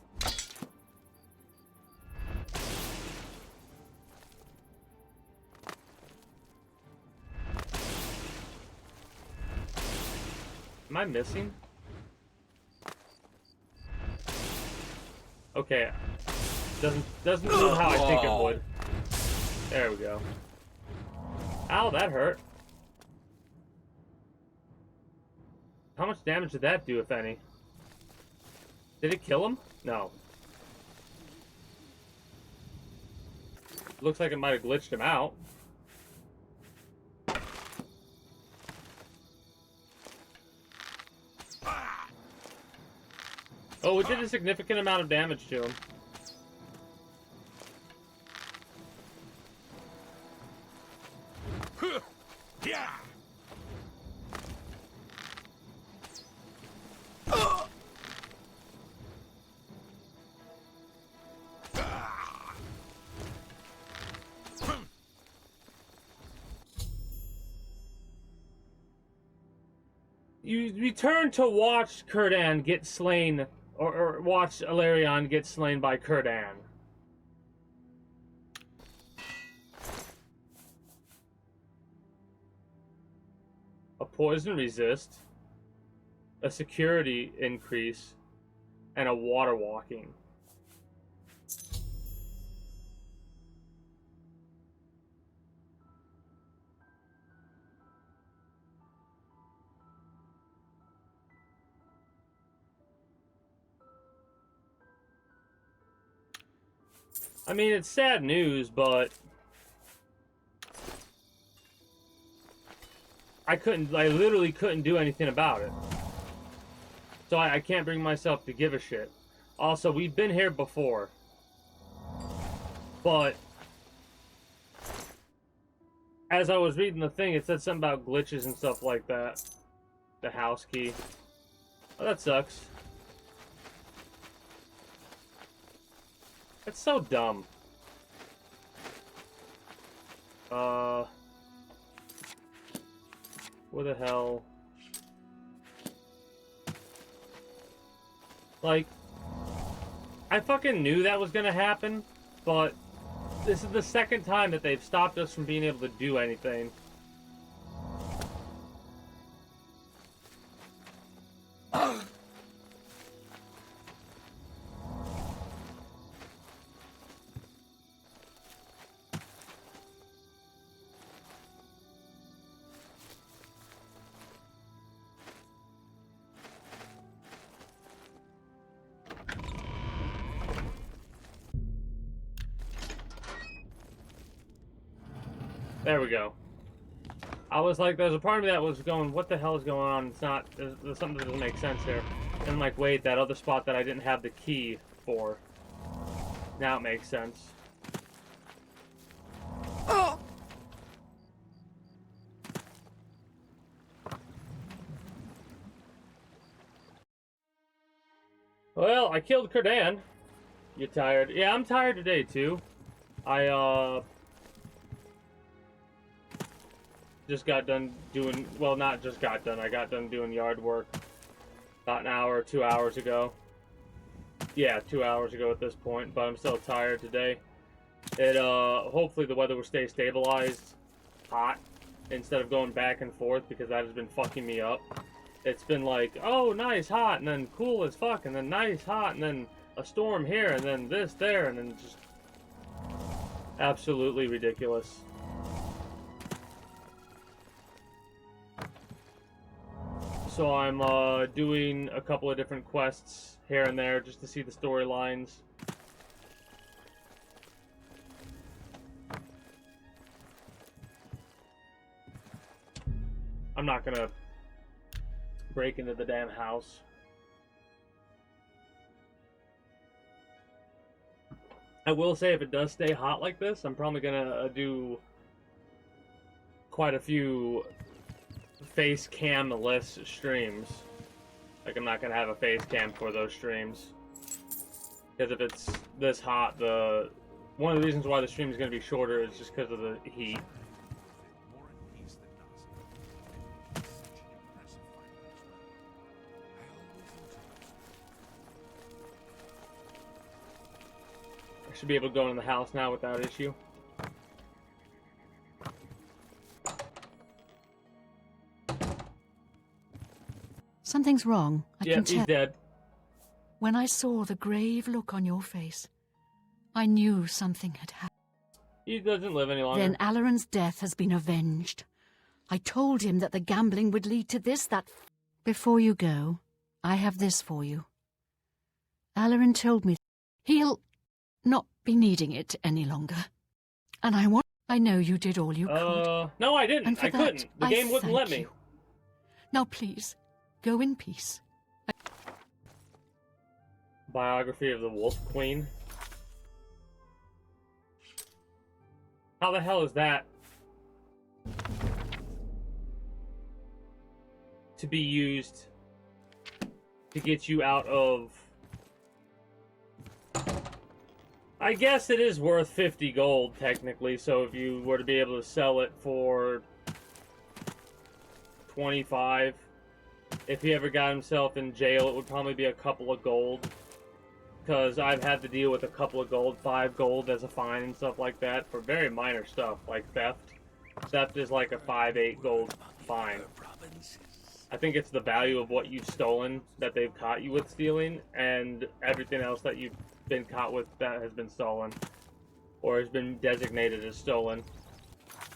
Am I missing? Okay. Doesn't move how I think it would. There we go. Ow, that hurt. How much damage did that do, if any? Did it kill him? No. Looks like it might have glitched him out. Oh, it did a significant amount of damage to him. You return to watch Kurdan get slain, or watch Alarion get slain by Kurdan. A poison resist, a security increase, and a water walking. I mean, it's sad news, but I literally couldn't do anything about it. So I can't bring myself to give a shit. Also, we've been here before. But as I was reading the thing, it said something about glitches and stuff like that. The house key. Oh, that sucks. That's so dumb. What the hell? Like, I fucking knew that was gonna happen, but this is the second time that they've stopped us from being able to do anything. There we go. I was like, there's a part of me that was going, what the hell is going on? It's not, there's something that doesn't make sense here. And I'm like, wait, that other spot that I didn't have the key for. Now it makes sense. Oh! Well, I killed Kurdan. You tired? Yeah, I'm tired today, too. I, just got done doing, well, not just got done, I got done doing yard work about an hour or 2 hours ago. Yeah, 2 hours ago at this point, but I'm still tired today. It, hopefully the weather will stay stabilized, hot, instead of going back and forth, because that has been fucking me up. It's been like, oh, nice, hot, and then cool as fuck, and then nice, hot, and then a storm here, and then this, there, and then just absolutely ridiculous. So I'm doing a couple of different quests here and there just to see the storylines. I'm not gonna break into the damn house. I will say if it does stay hot like this, I'm probably gonna do quite a few face cam-less streams. Like, I'm not gonna have a face cam for those streams, because if it's this hot, one of the reasons why the stream is gonna be shorter is just because of the heat. I should be able to go in the house now without issue. Something's wrong. I can tell. He's dead. When I saw the grave look on your face, I knew something had happened. He doesn't live any longer. Then Alaron's death has been avenged. I told him that the gambling would lead to this, that... Before you go, I have this for you. Alaron told me he'll not be needing it any longer. And I know you did all you could. No, I didn't. And for I couldn't. The game wouldn't let me. you. Now, please, go in peace. Biography of the Wolf Queen. How the hell is that to be used to get you out of... I guess it is worth 50 gold, technically, so if you were to be able to sell it for 25, if he ever got himself in jail, it would probably be a couple of gold. Because I've had to deal with a couple of gold, 5 gold as a fine and stuff like that for very minor stuff, like theft. Theft is like a 5, 8 gold fine. I think it's the value of what you've stolen that they've caught you with stealing, and everything else that you've been caught with that has been stolen. Or has been designated as stolen.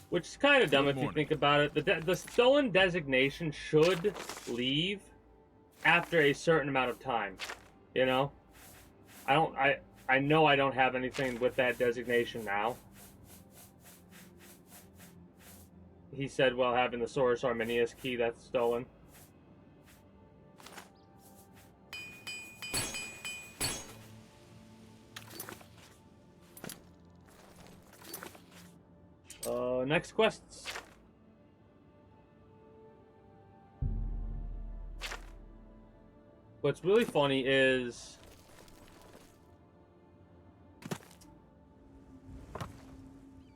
Which is kind of dumb if you think about it. The stolen designation should leave after a certain amount of time. You know? I know I don't have anything with that designation now. He said while having the Saurus Arminius key that's stolen. Next quests. What's really funny is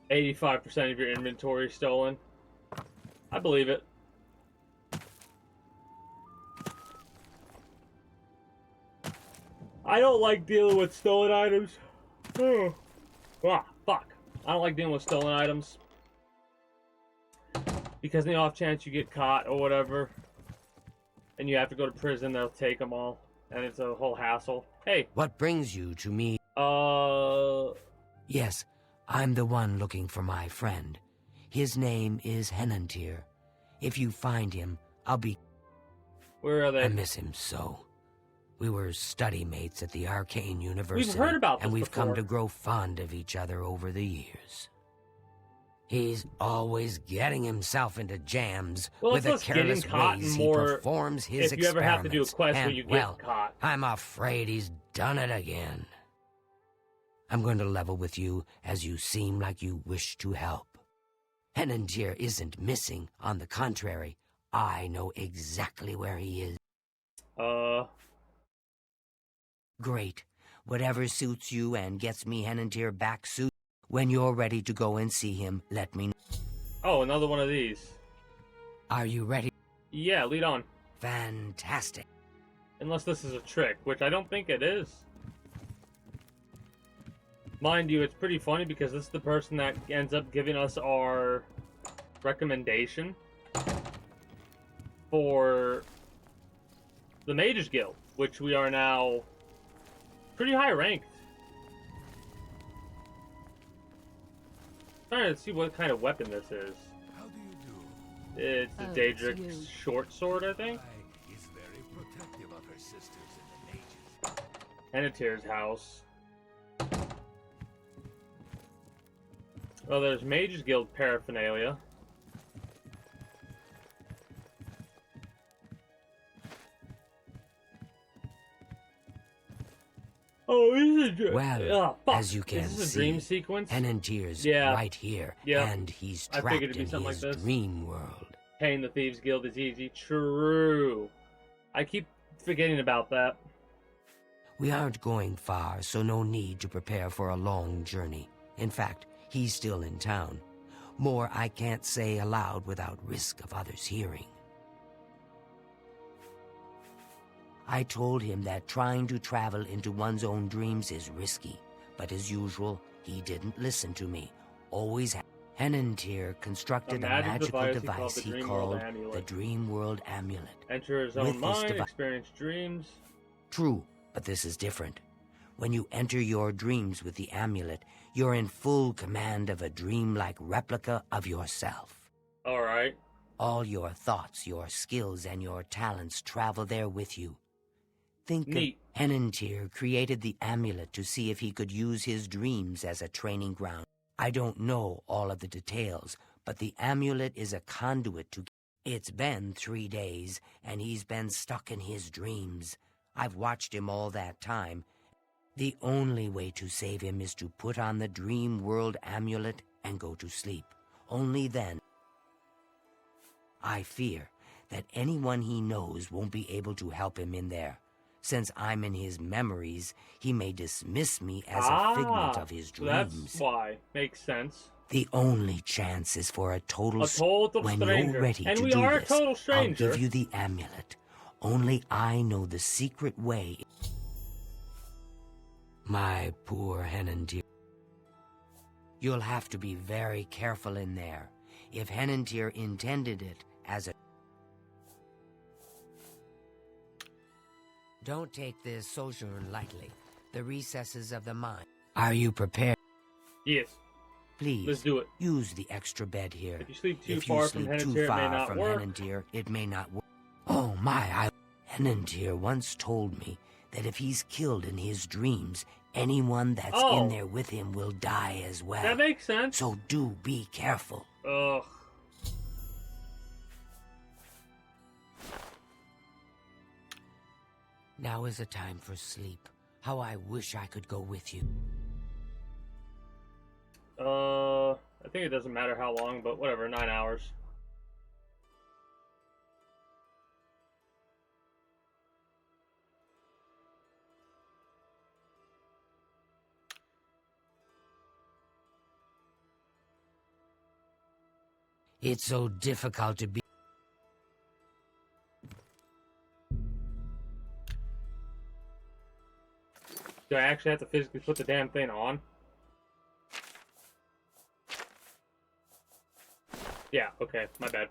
85% of your inventory stolen. I believe it. I don't like dealing with stolen items. Oh. Ah, fuck. I don't like dealing with stolen items. Because in the off chance you get caught or whatever, and you have to go to prison, they'll take them all. And it's a whole hassle. Hey. What brings you to me? Yes, I'm the one looking for my friend. His name is Henantir. If you find him, I'll be... Where are they? I miss him so. We were study mates at the Arcane University. We've heard about this and we've before. come to grow fond of each other over the years. He's always getting himself into jams with the careless ways he performs his experiments. If you ever have to do a quest where you get caught. I'm afraid he's done it again. I'm going to level with you as you seem like you wish to help. Henantir isn't missing. On the contrary, I know exactly where he is. Great. Whatever suits you and gets me Henantir back soon. When you're ready to go and see him, let me know. Oh, another one of these. Are you ready? Yeah, lead on. Fantastic. Unless this is a trick, which I don't think it is. Mind you, it's pretty funny because this is the person that ends up giving us our recommendation for the Mages Guild, which we are now pretty high ranked. Trying to see what kind of weapon this is. How do you do? It's the Daedric's short sword, I think. Is very protective of her sisters in the mages. Henantir's house. Oh, there's Mages Guild paraphernalia. Oh, this is well, as you can is this a see, dream sequence? Henantir's right here, and he's trapped in his dream world. Paying the Thieves Guild is easy. True. I keep forgetting about that. We aren't going far, so no need to prepare for a long journey. In fact, he's still in town. More I can't say aloud without risk of others hearing. I told him that trying to travel into one's own dreams is risky, but as usual, he didn't listen to me. Always Henantir constructed a magical device he called the Dream World Amulet. Enter his own mind, experience dreams. True, but this is different. When you enter your dreams with the amulet, you're in full command of a dreamlike replica of yourself. All right. All your thoughts, your skills, and your talents travel there with you. Think Neat. Henantir created the amulet to see if he could use his dreams as a training ground. I don't know all of the details, but the amulet is a conduit to... It's been 3 days, and he's been stuck in his dreams. I've watched him all that time. The only way to save him is to put on the Dream World Amulet and go to sleep. Only then. I fear that anyone he knows won't be able to help him in there. Since I'm in his memories, he may dismiss me as a figment of his dreams. That's why. Makes sense. The only chance is for a total stranger. When you're ready and to we do are this, a total stranger. I'll give you the amulet. Only I know the secret way. My poor Henantier. You'll have to be very careful in there. If Henantier intended it as a... Don't take this sojourn lightly. The recesses of the mind. Are you prepared? Yes. Please, Let's do it. use the extra bed here. If you sleep too If far you from sleep too Henantier, it may far not from work. Henantier, it may not work. Oh my, Henantier once told me that if he's killed in his dreams, anyone that's in there with him will die as well. That makes sense. So do be careful. Ugh. Now is a time for sleep. How I wish I could go with you. I think it doesn't matter how long, but whatever, 9 hours. It's so difficult to be... Do I actually have to physically put the damn thing on? Yeah, okay, my bad.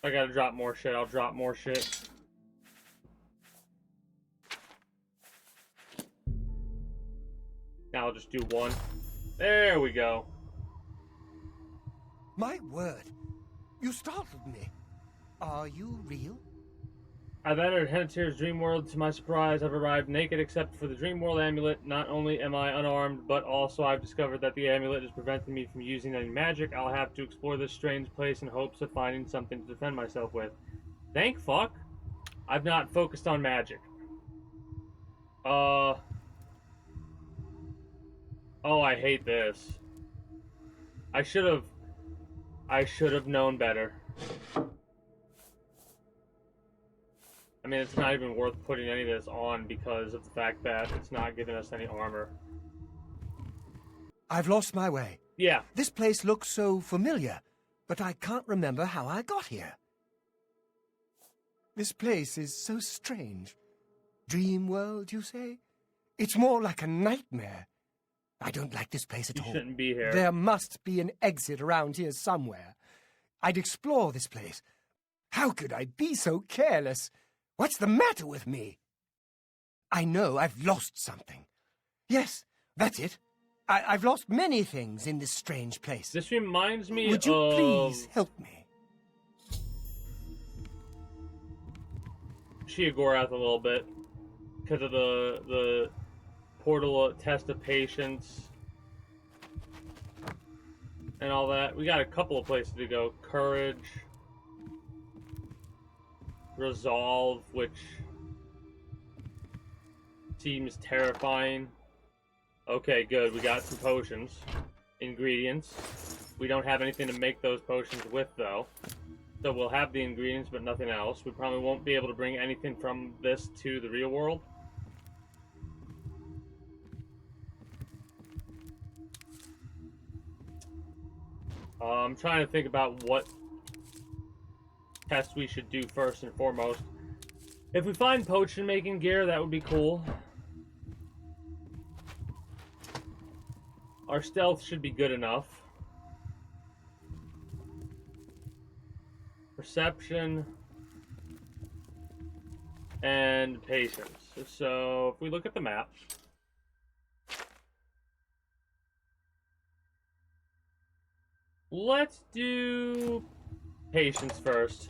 I gotta drop more shit, I'll drop more shit. Now I'll just do one. There we go. My word, you startled me. Are you real? I've entered Henantier's dream world. To my surprise, I've arrived naked except for the dream world amulet. Not only am I unarmed, but also I've discovered that the amulet is preventing me from using any magic. I'll have to explore this strange place in hopes of finding something to defend myself with. Thank fuck. I've not focused on magic. Oh, I hate this. I should have known better. I mean, it's not even worth putting any of this on because of the fact that it's not giving us any armor. I've lost my way. Yeah. This place looks so familiar, but I can't remember how I got here. This place is so strange. Dream world, you say? It's more like a nightmare. I don't like this place at all. You shouldn't be here. There must be an exit around here somewhere. I'd explore this place. How could I be so careless? What's the matter with me? I know I've lost something. Yes, that's it. I've lost many things in this strange place. This reminds me of... Would you please help me? Sheogorath a little bit. Because of the portal test of patience. And all that. We got a couple of places to go. Courage. Resolve, which seems terrifying. Okay, good. We got some potions. Ingredients. We don't have anything to make those potions with, though. So we'll have the ingredients, but nothing else. We probably won't be able to bring anything from this to the real world. I'm trying to think about what test we should do first and foremost. If we find potion making gear, that would be cool. Our stealth should be good enough. Perception and patience. So if we look at the map, let's do patience first.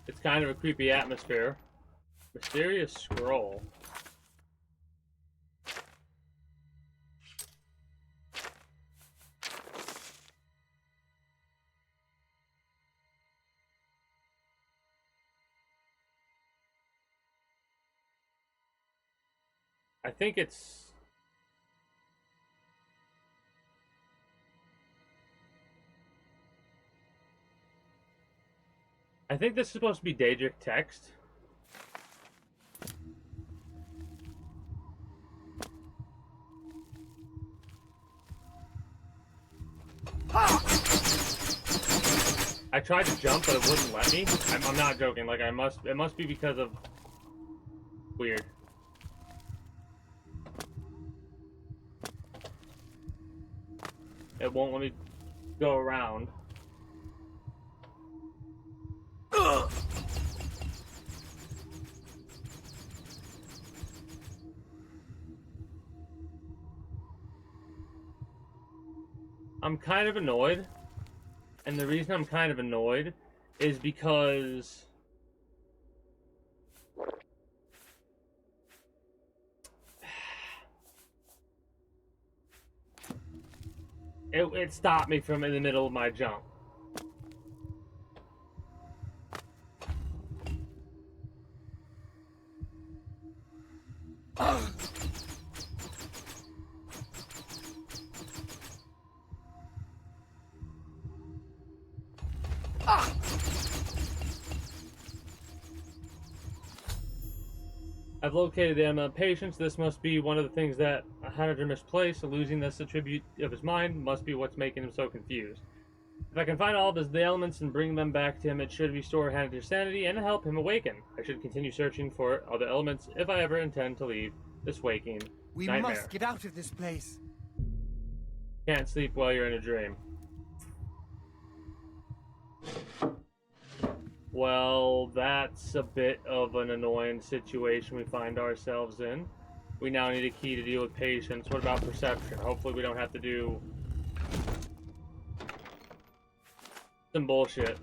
It's kind of a creepy atmosphere. Mysterious scroll. I think it's I think this is supposed to be Daedric text. I tried to jump, but it wouldn't let me. I'm not joking. Like, it must be because of... Weird. It won't let me go around. I'm kind of annoyed. And the reason I'm kind of annoyed is because it stopped me from in the middle of my jump. I've located the Emma patience. This must be one of the things that Hanager misplaced. Losing this attribute of his mind must be what's making him so confused. If I can find all of the elements and bring them back to him, it should restore Hanager's sanity and help him awaken. I should continue searching for other elements if I ever intend to leave this waking We nightmare. must get out of this place. Can't sleep while you're in a dream. Well, that's a bit of an annoying situation we find ourselves in. We now need a key to deal with patience. What about perception? Hopefully we don't have to do some bullshit.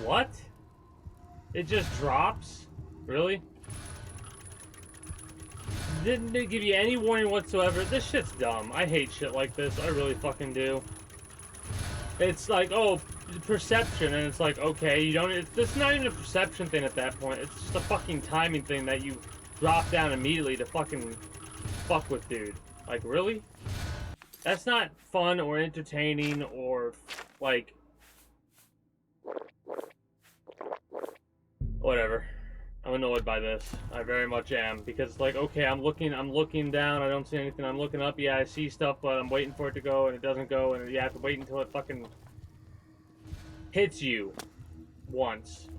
What? It just drops? Really? Didn't they give you any warning whatsoever? This shit's dumb. I hate shit like this. I really fucking do. It's like, oh, perception, and it's like, okay, you don't... It's not even a perception thing at that point. It's just a fucking timing thing that you drop down immediately to fucking fuck with, dude. Like, really? That's not fun or entertaining or, like... Whatever. I'm annoyed by this. I very much am, because it's like, okay, I'm looking down, I don't see anything, I'm looking up, yeah, I see stuff, but I'm waiting for it to go, and it doesn't go, and you have to wait until it fucking hits you once.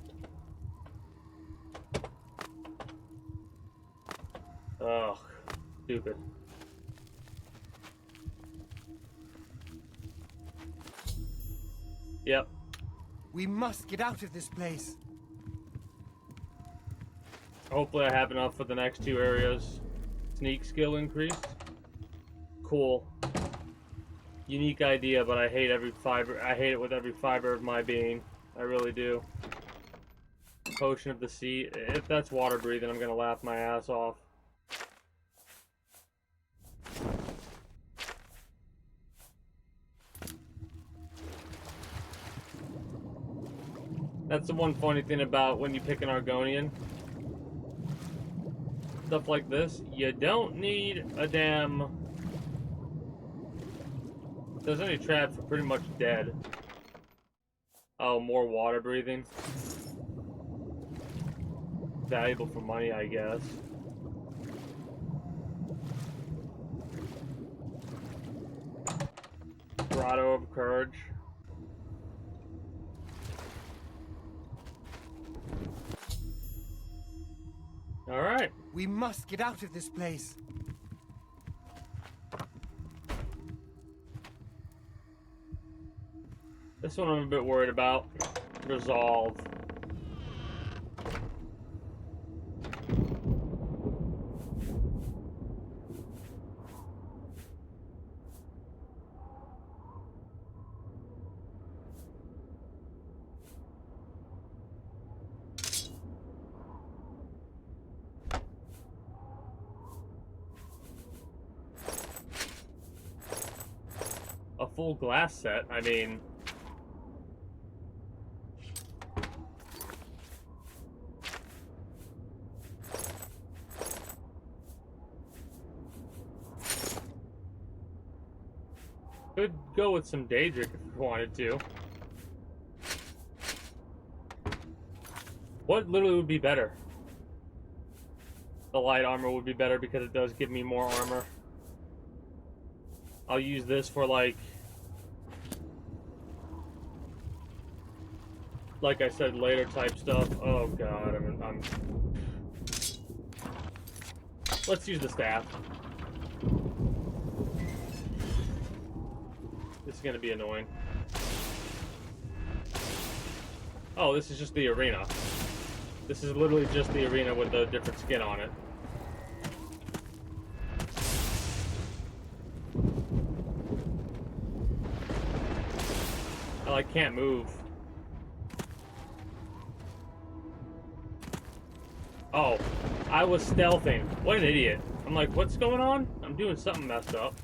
Ugh. Stupid. Yep. We must get out of this place. Hopefully I have enough for the next two areas. Sneak skill increased. Cool. Unique idea, but I hate every fiber. I hate it with every fiber of my being. I really do. Potion of the sea. If that's water breathing, I'm gonna laugh my ass off. That's the one funny thing about when you pick an Argonian. Stuff like this, you don't need a damn... There's any traps are pretty much dead. Oh, more water breathing. Valuable for money, I guess. Grotto of Courage. Alright. We must get out of this place. This one I'm a bit worried about. Resolve. A full glass set, I mean... Could go with some Daedric if you wanted to. What literally would be better? The light armor would be better because it does give me more armor. I'll use this for like I said, later type stuff. Oh god, I'm... Let's use the staff. This is gonna be annoying. Oh, this is just the arena. This is literally just the arena with a different skin on it. I can't move. Oh, I was stealthing. What an idiot. I'm like, what's going on? I'm doing something messed up.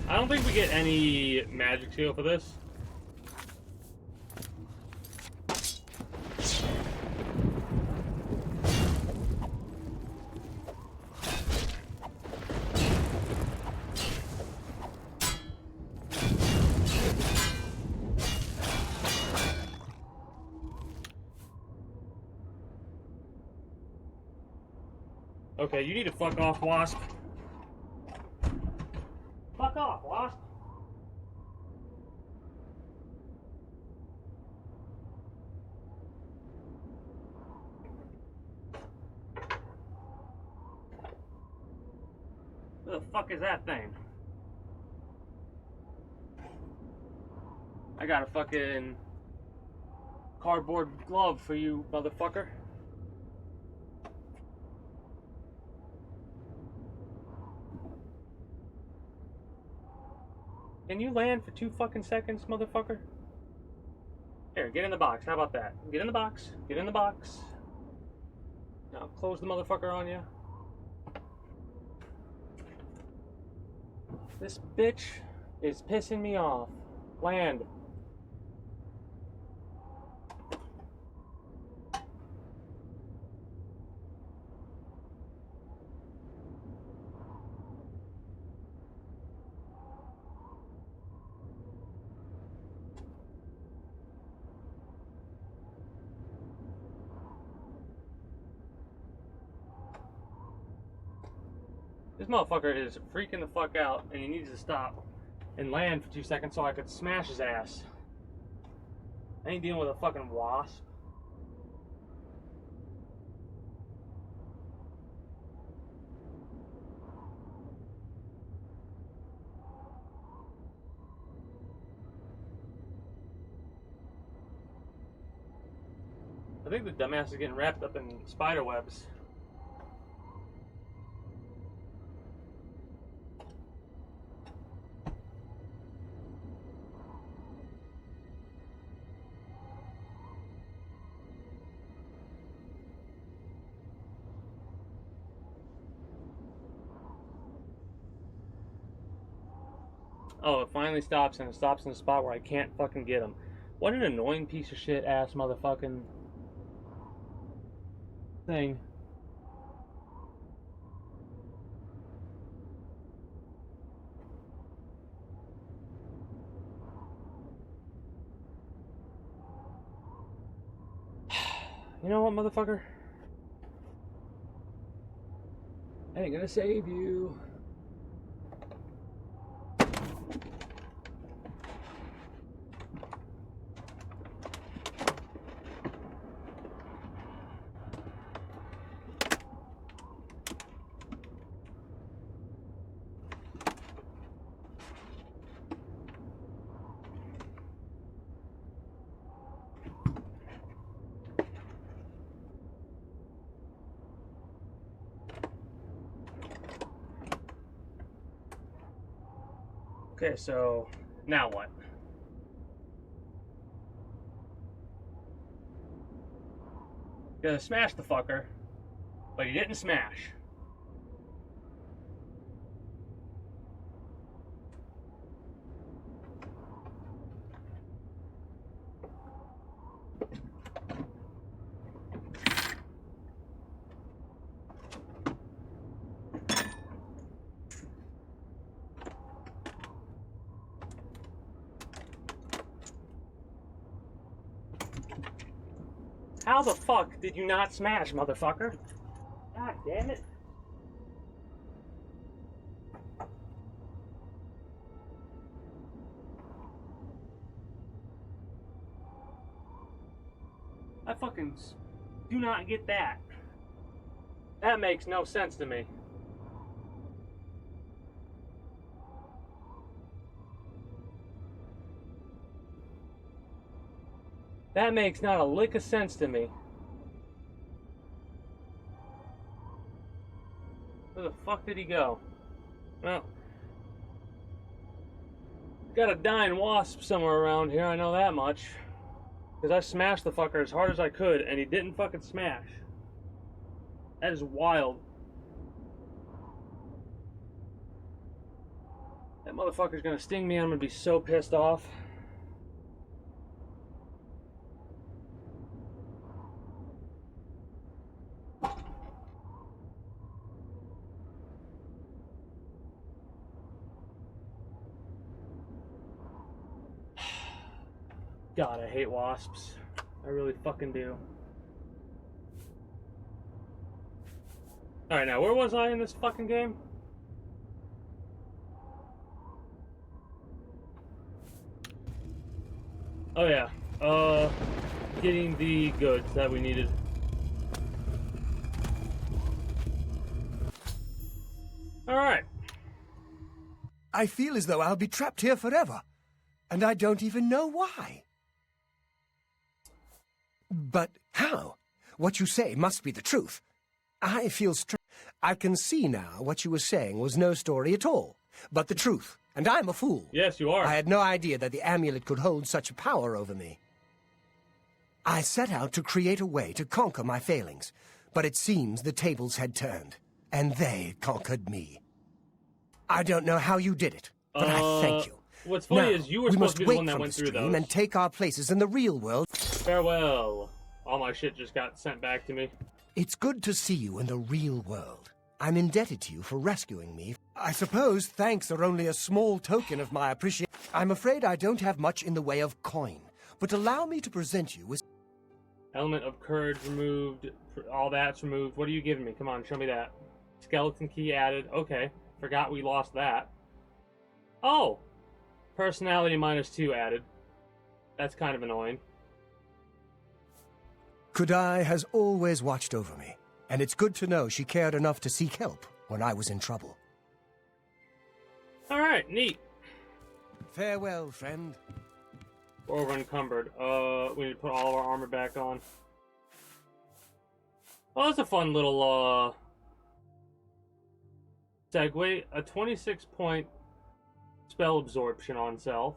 I don't think we get any magic seal for this. Okay, you need to fuck off, Wasp. Fuck off, Wasp. What the fuck is that thing? I got a fucking cardboard glove for you, motherfucker. Can you land for 2 fucking seconds, motherfucker? Here, get in the box. How about that? Get in the box. Get in the box. Now close the motherfucker on you. This bitch is pissing me off. Land. This motherfucker is freaking the fuck out, and he needs to stop and land for 2 seconds so I could smash his ass. I ain't dealing with a fucking wasp. I think the dumbass is getting wrapped up in spider webs. Oh, it finally stops, and it stops in a spot where I can't fucking get him. What an annoying piece of shit ass motherfucking thing. You know what, motherfucker? I ain't gonna save you. Okay, so now what? Gonna smash the fucker, but he didn't smash. How the fuck did you not smash, motherfucker? God damn it. I fucking do not get that. That makes no sense to me. That makes not a lick of sense to me. Where the fuck did he go? Well, got a dying wasp somewhere around here, I know that much. Because I smashed the fucker as hard as I could, and he didn't fucking smash. That is wild. That motherfucker's gonna sting me, I'm gonna be so pissed off. God, I hate wasps. I really fucking do. Alright, now where was I in this fucking game? Oh yeah, getting the goods that we needed. Alright. I feel as though I'll be trapped here forever, and I don't even know why. But how? What you say must be the truth. I feel I can see now what you were saying was no story at all, but the truth, and I'm a fool. Yes, you are. I had no idea that the amulet could hold such a power over me. I set out to create a way to conquer my failings, but it seems the tables had turned, and they conquered me. I don't know how you did it, but I thank you. What's funny now, is you were supposed to be the one that went went through through the those. and take our places in the real world. Farewell. All my shit just got sent back to me. It's good to see you in the real world. I'm indebted to you for rescuing me. I suppose thanks are only a small token of my appreciation. I'm afraid I don't have much in the way of coin, but allow me to present you with... Element of courage removed. All that's removed. What are you giving me? Come on, show me that. Skeleton key added. Okay. Forgot we lost that. Oh! Personality -2 added. That's kind of annoying. Kudai has always watched over me, and it's good to know she cared enough to seek help when I was in trouble. Alright, neat. Farewell, friend. We're over encumbered. We need to put all of our armor back on. Oh, that's a fun little, segue. A 26-point spell absorption on self.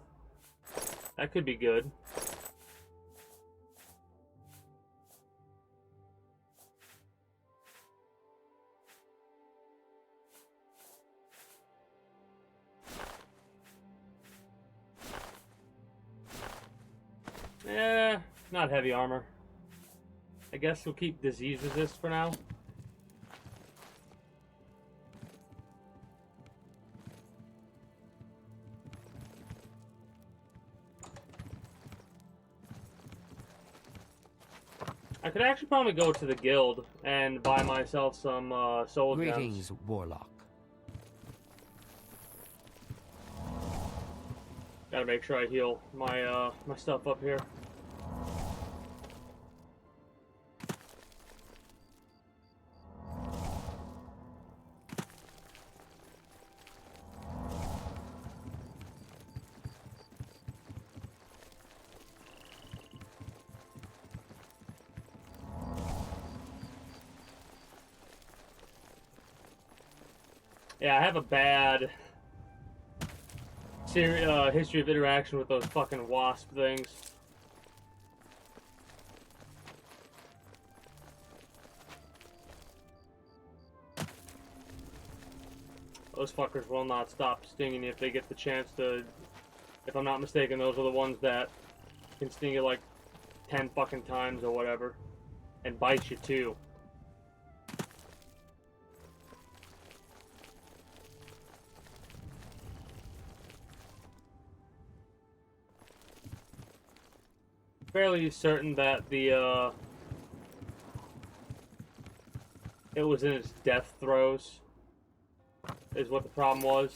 That could be good. Not heavy armor. I guess we'll keep disease resist for now. I could actually probably go to the guild and buy myself some soul gems. Greetings, Warlock. Gotta make sure I heal my my stuff up here. Yeah, I have a bad history of interaction with those fucking wasp things. Those fuckers will not stop stinging you if they get the chance to. If I'm not mistaken, those are the ones that can sting you like 10 fucking times or whatever. And bite you too. Fairly certain that the it was in its death throes is what the problem was,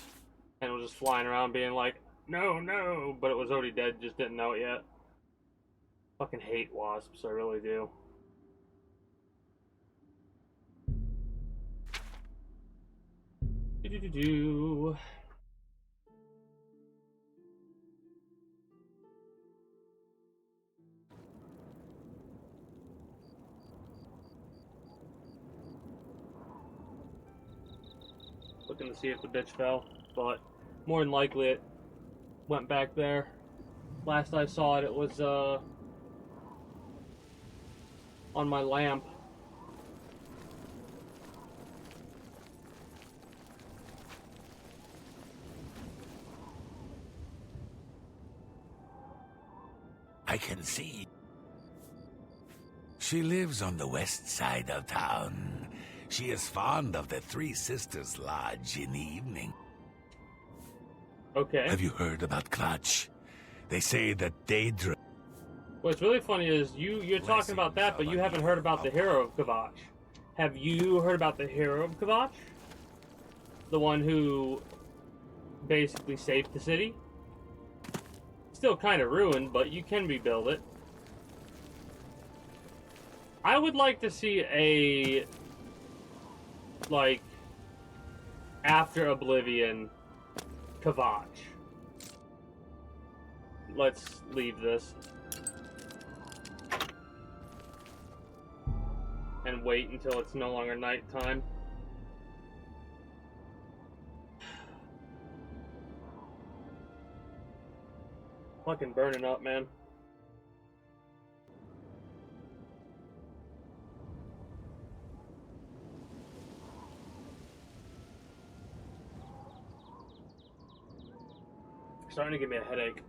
and it was just flying around being like, no, no, but it was already dead, just didn't know it yet. Fucking hate wasps, I really do. Do-do-do-do. Looking to see if the bitch fell, but more than likely it went back there. Last I saw it, it was on my lamp. I can see. She lives on the west side of town. She is fond of the Three Sisters Lodge in the evening. Okay. Have you heard about Clutch? They say that Daedra... What's really funny is you're talking about that, but you haven't heard about the hero of Kvatch. Have you heard about the hero of Kvatch? The one who basically saved the city? Still kind of ruined, but you can rebuild it. I would like to see a... like, after Oblivion, Kvatch. Let's leave this. And wait until it's no longer nighttime. Fucking burning up, man. Starting to give me a headache.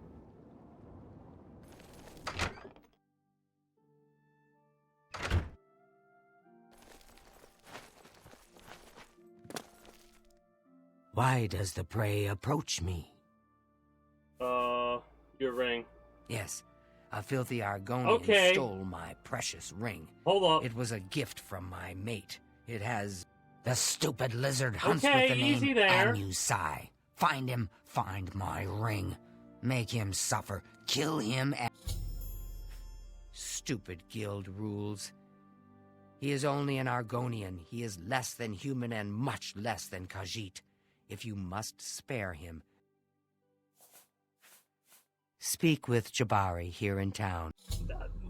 Why does the prey approach me? Your ring. Yes, a filthy Argonian stole my precious ring. Hold up. It was a gift from my mate. It has... The stupid lizard hunts Okay, with the name easy there. Amusai. Find him, find my ring. Make him suffer, kill him and... Stupid guild rules. He is only an Argonian. He is less than human and much less than Khajiit. If you must spare him, speak with Jabari here in town.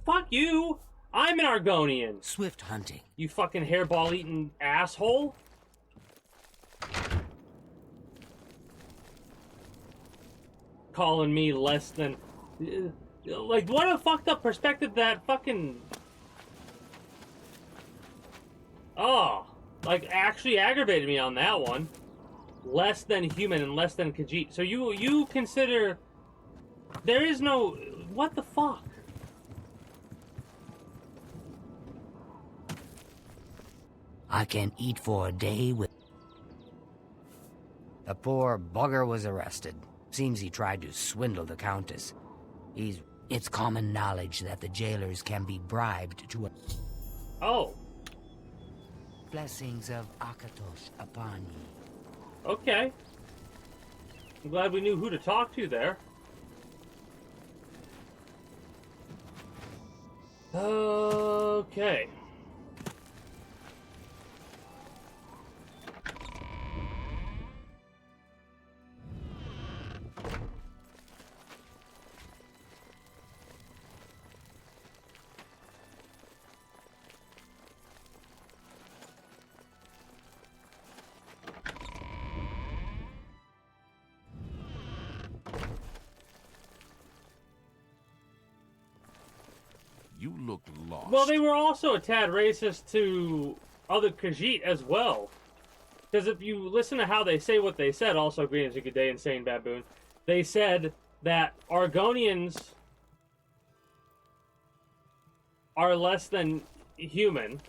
Fuck you! I'm an Argonian! Swift hunting. You fucking hairball-eating asshole! Calling me less than... like, what a fucked up perspective that fucking... Oh! Like, actually aggravated me on that one. Less than human and less than Khajiit. So you consider... There is no... What the fuck? I can eat for a day with... The poor bugger was arrested. Seems he tried to swindle the Countess. He's It's common knowledge that the jailers can be bribed to Oh, blessings of Akatosh upon ye. okay. I'm glad we knew who to talk to there. Okay. You look lost. Well, they were also a tad racist to other Khajiit as well. Because if you listen to how they say what they said, also greetings and good day, insane baboon, they said that Argonians are less than human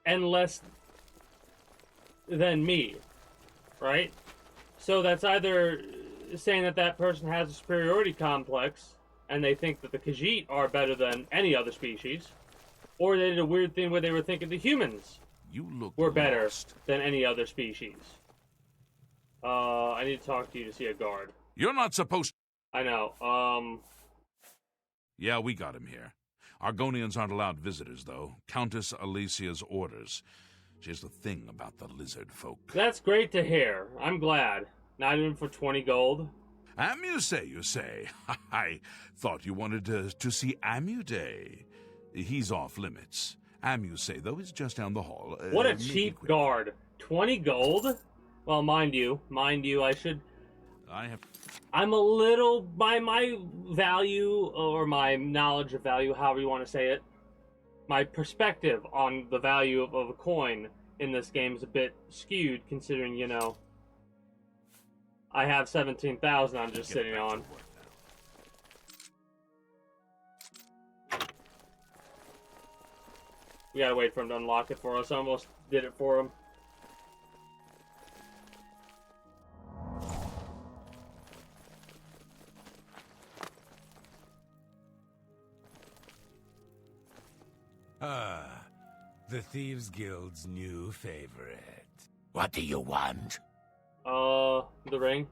and less than me, right? So that's either saying that that person has a superiority complex and they think that the Khajiit are better than any other species, or they did a weird thing where they were thinking the humans were better than any other species. I need to talk to you to see a guard. You're not supposed... I know, Yeah, we got him here. Argonians aren't allowed visitors, though. Countess Alicia's orders. She has the thing about the lizard folk. That's great to hear. I'm glad. Not even for 20 gold. Amuse, you say? I thought you wanted to see Amude. He's off limits. Amuse, though, is just down the hall. What a cheap guard. 20 gold? Well, mind you, I'm a little, by my value, or my knowledge of value, however you want to say it, my perspective on the value of a coin in this game is a bit skewed, considering, you know, I have 17,000 I'm just sitting on. We gotta wait for him to unlock it for us. I almost did it for him. Ah, the Thieves Guild's new favorite. What do you want? The ring.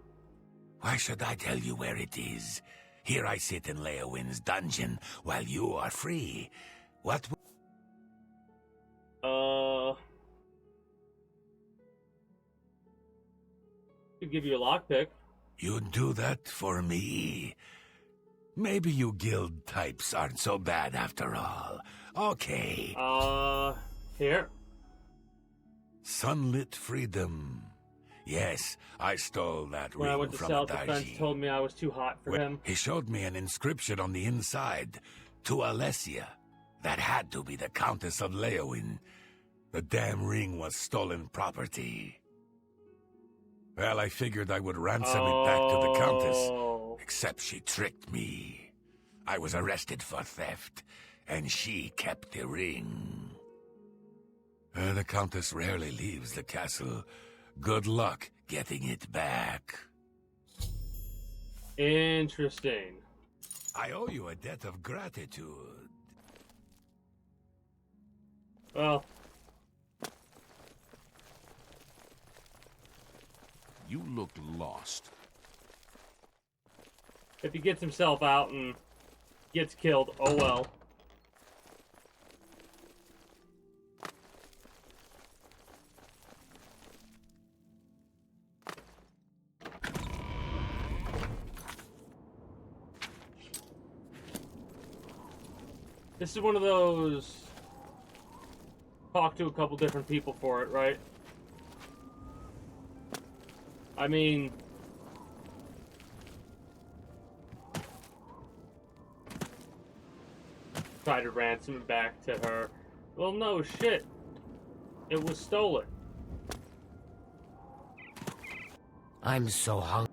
Why should I tell you where it is? Here I sit in Leowin's dungeon while you are free. What? Could give you a lockpick. You'd do that for me? Maybe you guild types aren't so bad after all. Okay. Here. Sunlit freedom. Yes, I stole that When I ring went to from self-defense, Adarji. told me I was too hot for him. He showed me an inscription on the inside. To Alessia. That had to be the Countess of Leowin. The damn ring was stolen property. Well, I figured I would ransom it back to the Countess. Except she tricked me. I was arrested for theft, and she kept the ring. The Countess rarely leaves the castle. Good luck getting it back. Interesting. I owe you a debt of gratitude. Well, You look lost. if he gets himself out and gets killed, oh well. This is one of those talk to a couple different people for it, right? I mean, try to ransom it back to her. Well, no shit. It was stolen. I'm so hungry.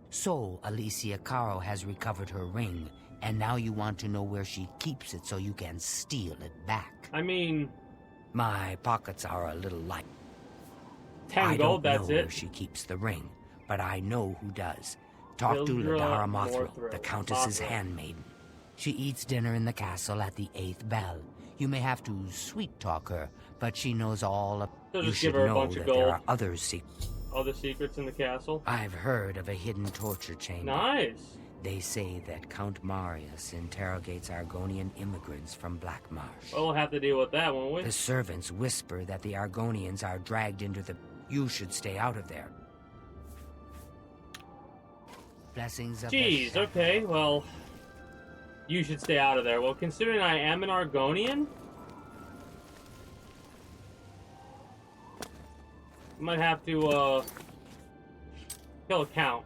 So, Alicia Caro has recovered her ring, and now you want to know where she keeps it so you can steal it back. I mean, my pockets are a little light. 10 I gold, don't that's know where it. she keeps the ring, but I know who does. Talk to Hildra Ladara Mothra, Morthra. the Countess's Mothra. handmaiden. She eats dinner in the castle at the 8th bell. You may have to sweet-talk her, but she knows all of... So You just give should her a know bunch of that there gold. are other secrets. Other secrets in the castle? I've heard of a hidden torture chamber. Nice. They say that Count Marius interrogates Argonian immigrants from Black Marsh. We'll have to deal with that, won't we? The servants whisper that the Argonians are dragged into the... You should stay out of there. Blessings of the Jeez, Shadow. okay, well... You should stay out of there. Well, considering I am an Argonian... I might have to, kill a count.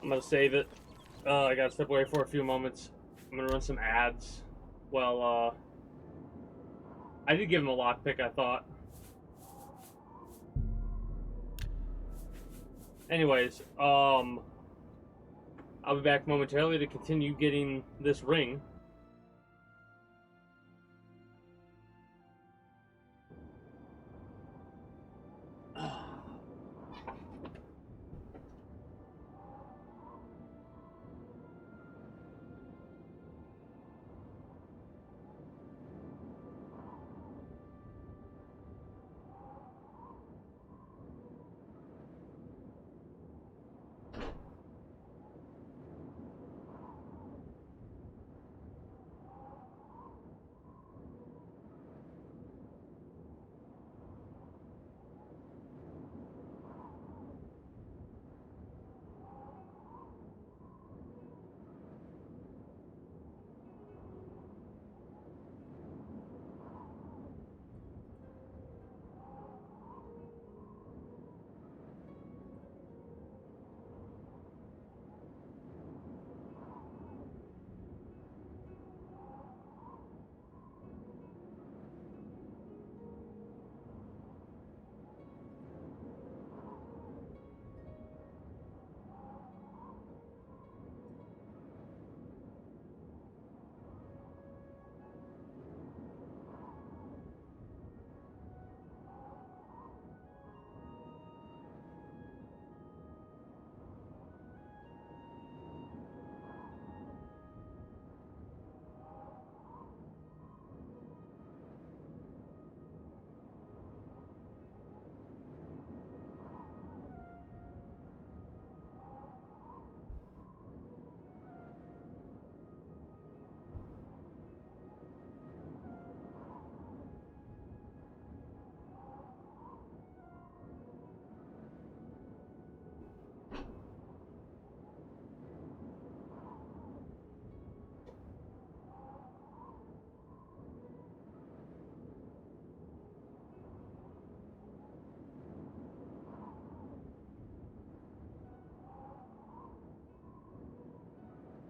I'm gonna save it. I gotta step away for a few moments. I'm gonna run some ads. Well, I did give him a lockpick, I thought. Anyways, I'll be back momentarily to continue getting this ring.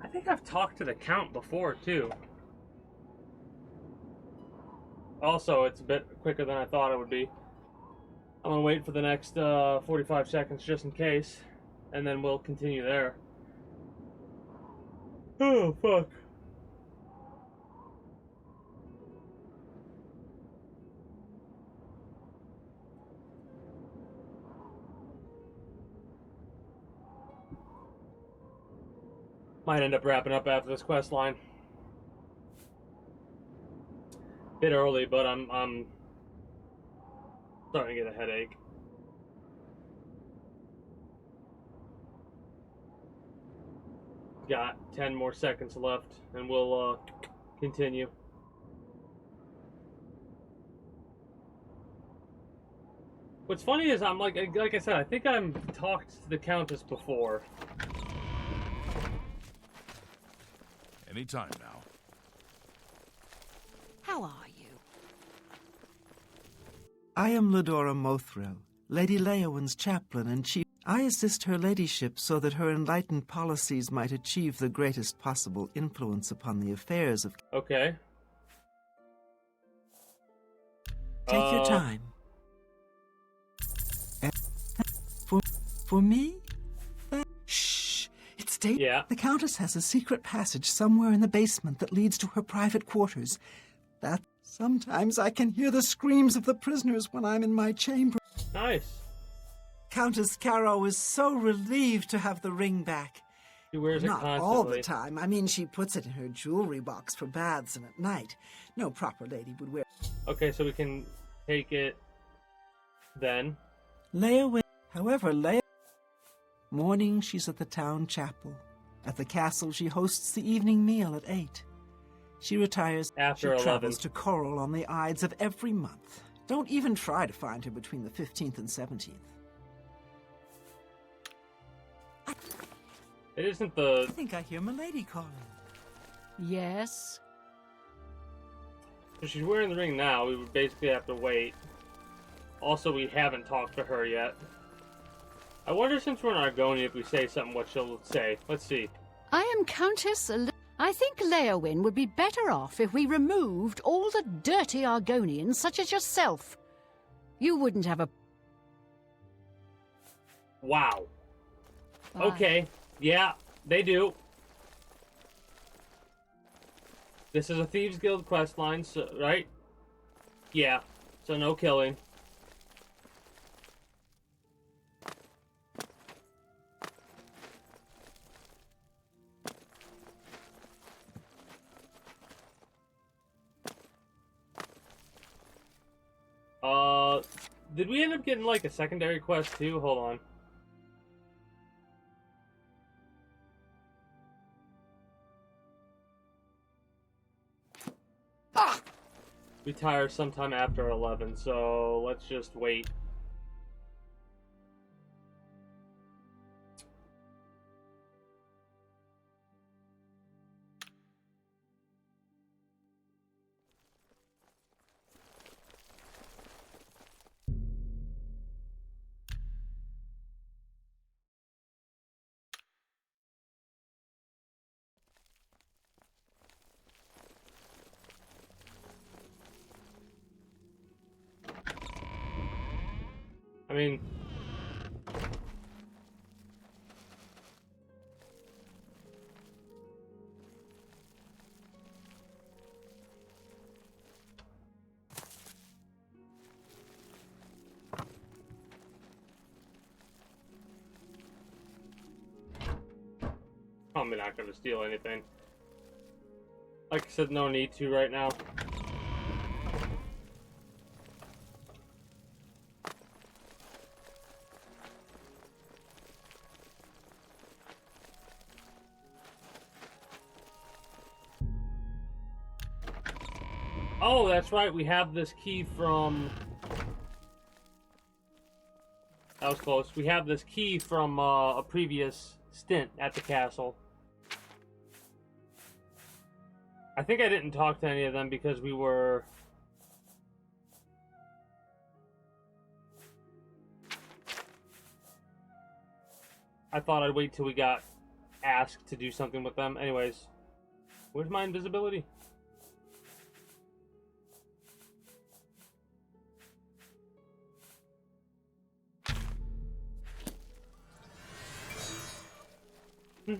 I think I've talked to the Count before, too. Also, it's a bit quicker than I thought it would be. I'm gonna wait for the next 45 seconds just in case, and then we'll continue there. Oh, fuck. Might end up wrapping up after this quest line. Bit early, but I'm starting to get a headache. Got 10 more seconds left, and we'll continue. What's funny is I'm like I said, I think I've talked to the Countess before. Anytime now. How are you? I am Ladora Mothril, Lady Leowin's chaplain and chief. I assist her ladyship so that her enlightened policies might achieve the greatest possible influence upon the affairs of... Okay. Take your time. For me? State? Yeah. The Countess has a secret passage somewhere in the basement that leads to her private quarters. That sometimes I can hear the screams of the prisoners when I'm in my chamber. Nice. Countess Caro is so relieved to have the ring back. She wears it Not constantly. all the time. I mean, she puts it in her jewelry box for baths and at night. No proper lady would wear it. Okay, so we can take it then. Leia, however, Leia... Morning, she's at the town chapel. At the castle, she hosts the evening meal at 8. She retires After she 11. travels to Coral on the Ides of every month. Don't even try to find her between the 15th and 17th. It isn't the... I think I hear Milady calling. Yes? So she's wearing the ring now. We would basically have to wait. Also, we haven't talked to her yet. I wonder, since we're in Argonia, if we say something, what she'll say. Let's see. I am Countess... I think Leowyn would be better off if we removed all the dirty Argonians such as yourself. You wouldn't have a... Wow. Bye. Okay. Yeah, they do. This is a Thieves Guild quest line, so, right? Yeah. So no killing. Did we end up getting like a secondary quest too? Hold on. Retire sometime after 11, so let's just wait. I mean, probably not going to steal anything. Like I said, no need to right now. Oh, that's right. We have this key from... That was close. We have this key from a previous stint at the castle. I think I didn't talk to any of them because we were... I thought I'd wait till we got asked to do something with them. Anyways, where's my invisibility? So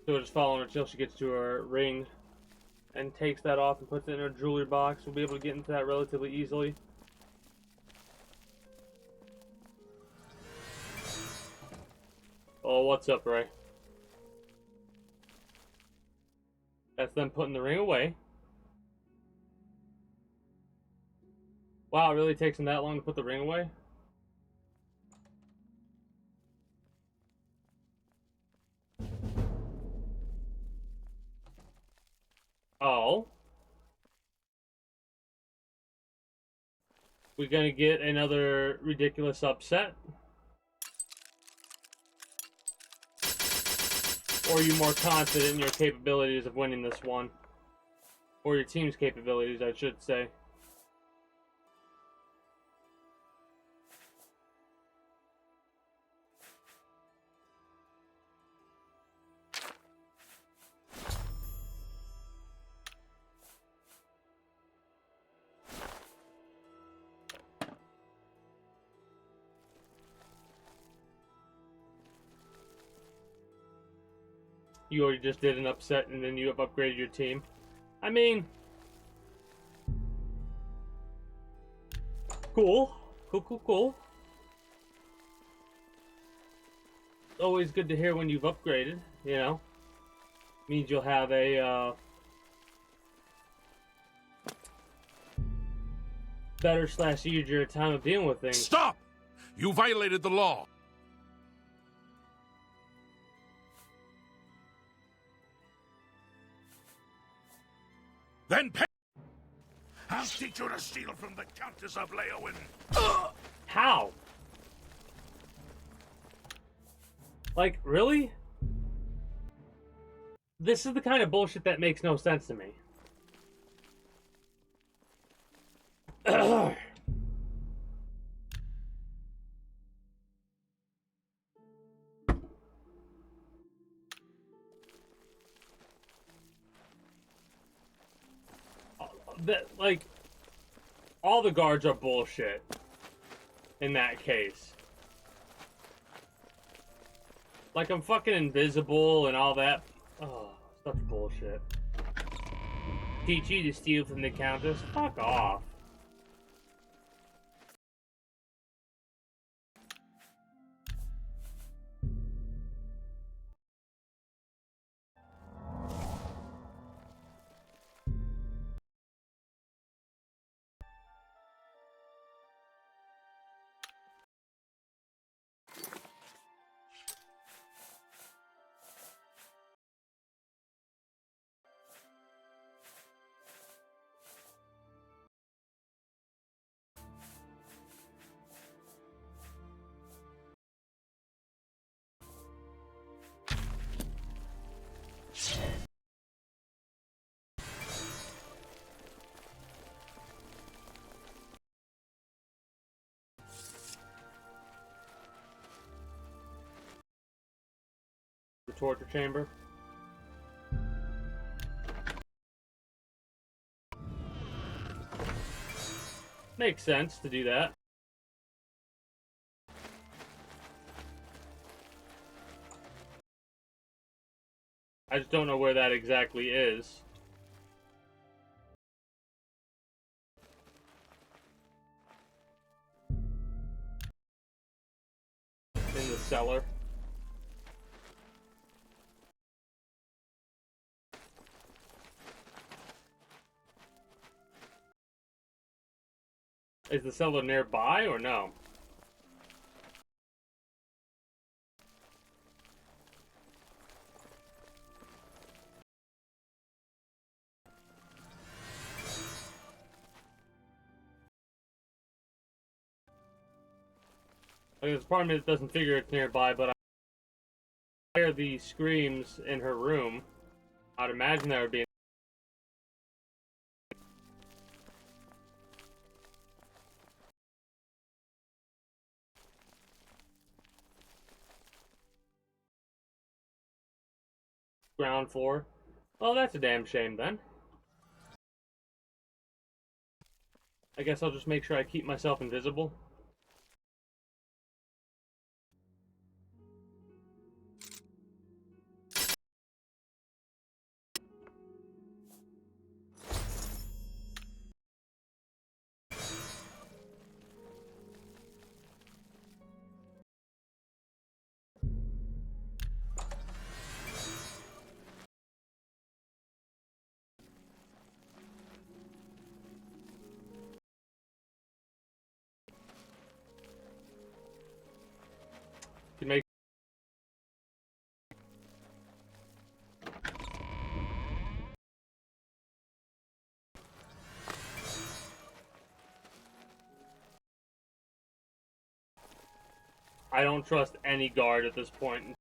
we're just following her until she gets to her ring and takes that off and puts it in her jewelry box. We'll be able to get into that relatively easily. Oh, what's up, Ray? That's them putting the ring away. Wow, it really takes them that long to put the ring away? Oh. We're gonna get another ridiculous upset? Or are you more confident in your capabilities of winning this one? Or your team's capabilities, I should say. You already just did an upset and then you have upgraded your team. I mean, cool. Cool. Always good to hear when you've upgraded, you know. Means you'll have a better / easier time of dealing with things. Stop! You violated the law. Then pay. I'll teach you to steal from the Countess of Leowin. How? Like, really? This is the kind of bullshit that makes no sense to me. Like, all the guards are bullshit in that case. Like, I'm fucking invisible and all that. Oh, such bullshit. Teach you to steal from the Countess? Fuck off. The torture chamber. Makes sense to do that. I just don't know where that exactly is. In the cellar. Is the cellar nearby or no? Like, there's part of me that doesn't figure it's nearby, but I hear the screams in her room. I'd imagine that would be. Ground floor. Well, that's a damn shame then. I guess I'll just make sure I keep myself invisible. To make I don't trust any guard at this point.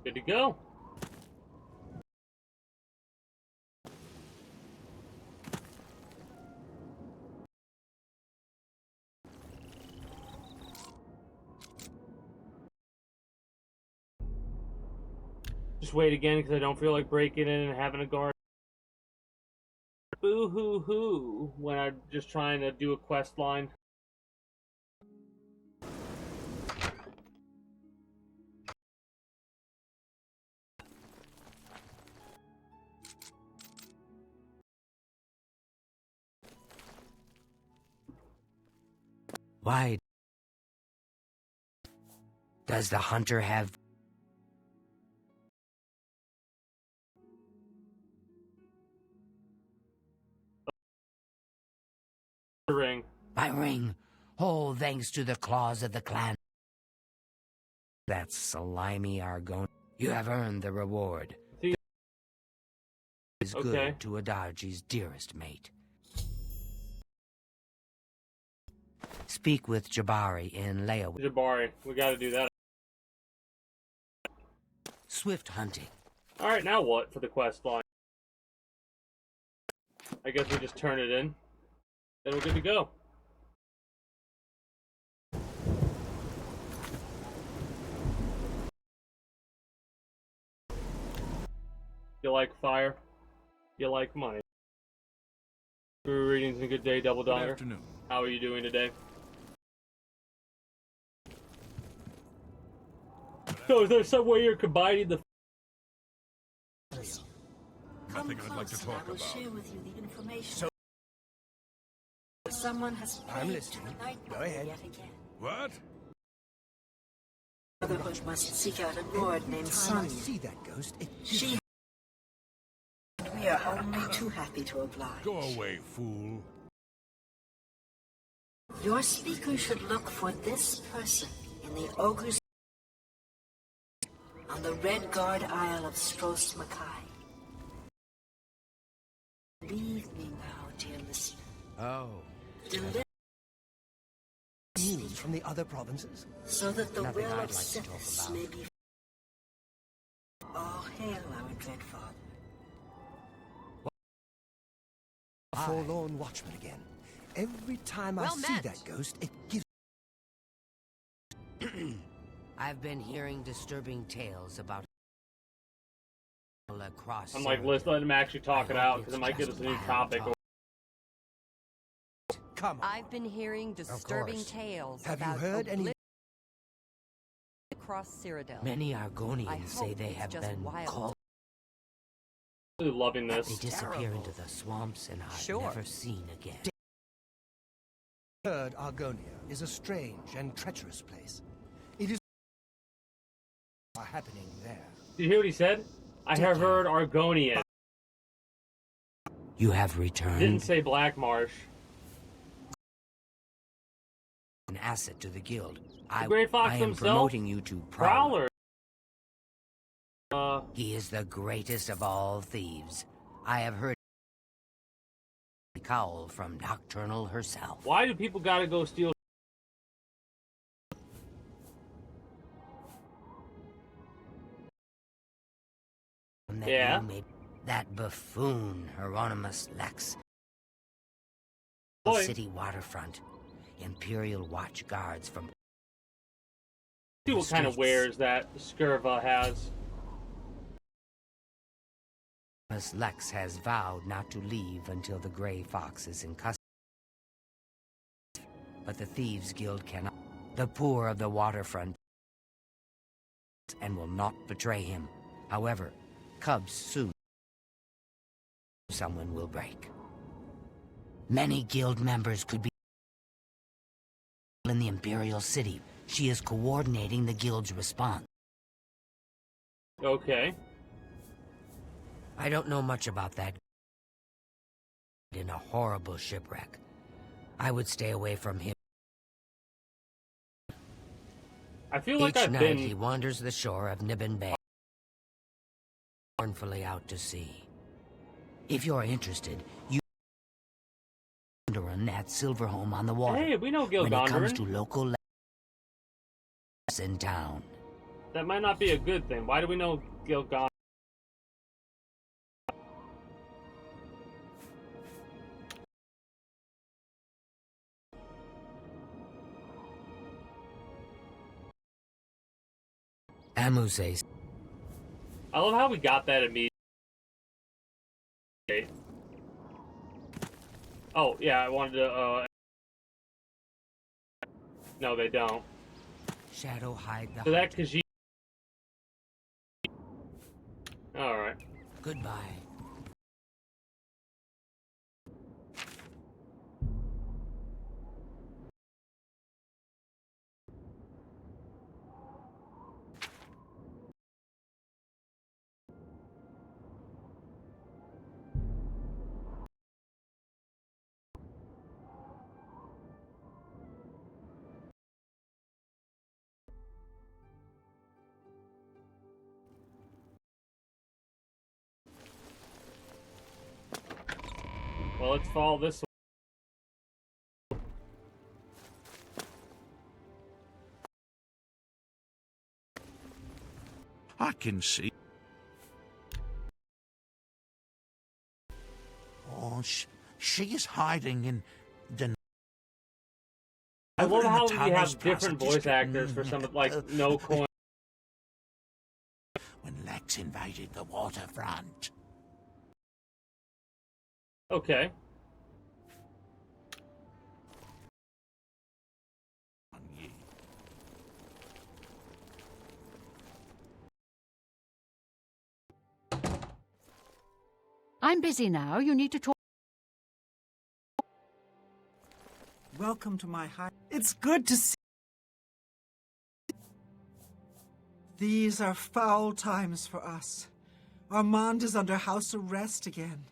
Good to go. Just wait again because I don't feel like breaking in and having a guard. Boo hoo hoo when I'm just trying to do a quest line. Why does the hunter have The ring. my ring? Oh, thanks to the claws of the clan. That slimy Argon. You have earned the reward. See? Is good Okay. to Adarji's dearest mate. Speak with Jabari in Leia. Jabari, we gotta do that. Swift hunting. Alright, now what for the quest line? I guess we just turn it in. Then we're good to go. You like fire? You like money? Greetings and good day, Double Good Dogger. afternoon. How are you doing today? So is there some way you're combining the... Nothing I'd like to closer, talk I will about. share with you the information. Someone has I'm prayed listening. to the night Go mother ahead. yet again. What? Brotherhood must seek out a lord named Time I Sonia. see that ghost, it She and we are only too happy to oblige. Go away, fool. Your speaker should look for this person in the ogre's on the Red Guard Isle of Stros Makai. Leave me now, dear listener. Oh. Deliver news from the other provinces. so that the Nothing will I'd of like to talk Sithis about. may be. All hail our dread father. A forlorn watchman again. Every time I Well see met. that ghost, it gives... I've been hearing disturbing tales about across. I'm like, let's let him actually talk it out because it might give us a new topic. Come on. I've been hearing disturbing course. tales Have you about heard any- Oblivion across Cyrodiil. Many I Argonians say hope they it's have just been wild. called. Really loving They this. disappear into the swamps and are Sure. never seen again. Third Argonia is a strange and treacherous place. It is are happening there. Did you hear what he said? I have heard Argonian. You have returned. Didn't say Black Marsh. An asset to the guild. Grey Fox I am himself? promoting you to Prowler. Prowler. He is the greatest of all thieves. I have heard cowl from Nocturnal herself. Why do people gotta go steal? That Yeah? you may- that buffoon Hieronymus Lex. Boy. City waterfront. Imperial watch guards from See what kind of streets. wares that Skirva has. Miss Lex has vowed not to leave until the Grey Fox is in custody. But the Thieves Guild cannot. The poor of the waterfront and will not betray him. However, Cubs soon someone will break. Many guild members could be in the Imperial City. She is coordinating the guild's response. Okay. I don't know much about that. In a horrible shipwreck. I would stay away from him. I feel like Each I've night been. he wanders the shore of Nibbin Bay, mournfully out to sea. If you're interested, you Gondoran at Silverholm on the water. Hey, we know Gil when it comes Gondoran. to local in town. That might not be a good thing. Why do we know Gil Gondoran? Amuse. I love how we got that immediately. Oh, yeah, I wanted to, no, they don't. Shadow hide the So that heart. Khajiit... Alright. Goodbye. Well, let's follow this one. I can see. Oh, she is hiding in the... I love over in the how we tunnels have past different the voice district. actors for some, like, no coin. When Lex invaded the waterfront. Okay. I'm busy now. You need to talk. Welcome to my high. It's good to see. These are foul times for us. Armand is under house arrest again.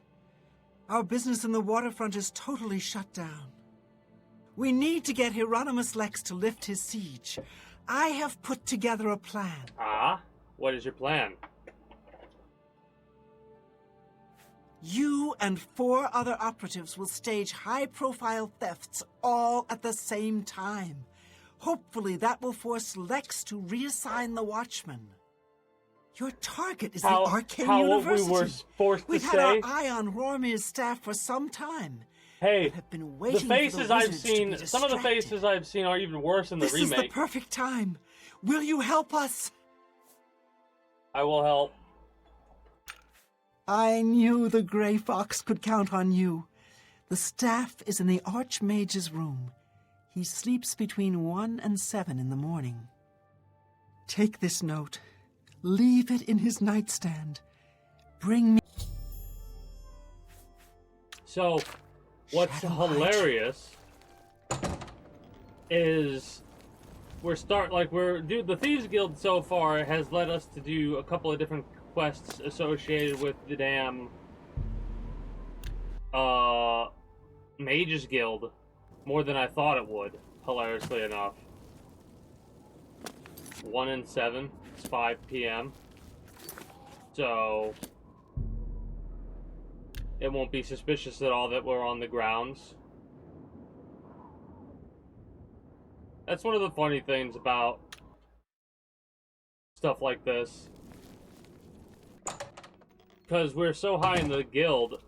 Our business in the waterfront is totally shut down. We need to get Hieronymus Lex to lift his siege. I have put together a plan. Ah? What is your plan? You and 4 other operatives will stage high-profile thefts all at the same time. Hopefully that will force Lex to reassign the Watchman. Your target is the Arcane University. We were forced to We've had say. our eye on Rormir's staff for some time. Hey, have been the waiting faces for the I've wizards to seen, be some of the distracted. faces I've seen are even worse in the This is the remake. perfect time. Will you help us? I will help. I knew the Grey Fox could count on you. The staff is in the Archmage's room. He sleeps between 1 and 7 in the morning. Take this note. Leave it in his nightstand. Bring me... So, what's Shadow hilarious is the Thieves Guild so far has led us to do a couple of different quests associated with the damn Mages Guild more than I thought it would, hilariously enough. 1 and 7, it's 5 p.m. So it won't be suspicious at all that we're on the grounds. That's one of the funny things about stuff like this. Because we're so high in the guild,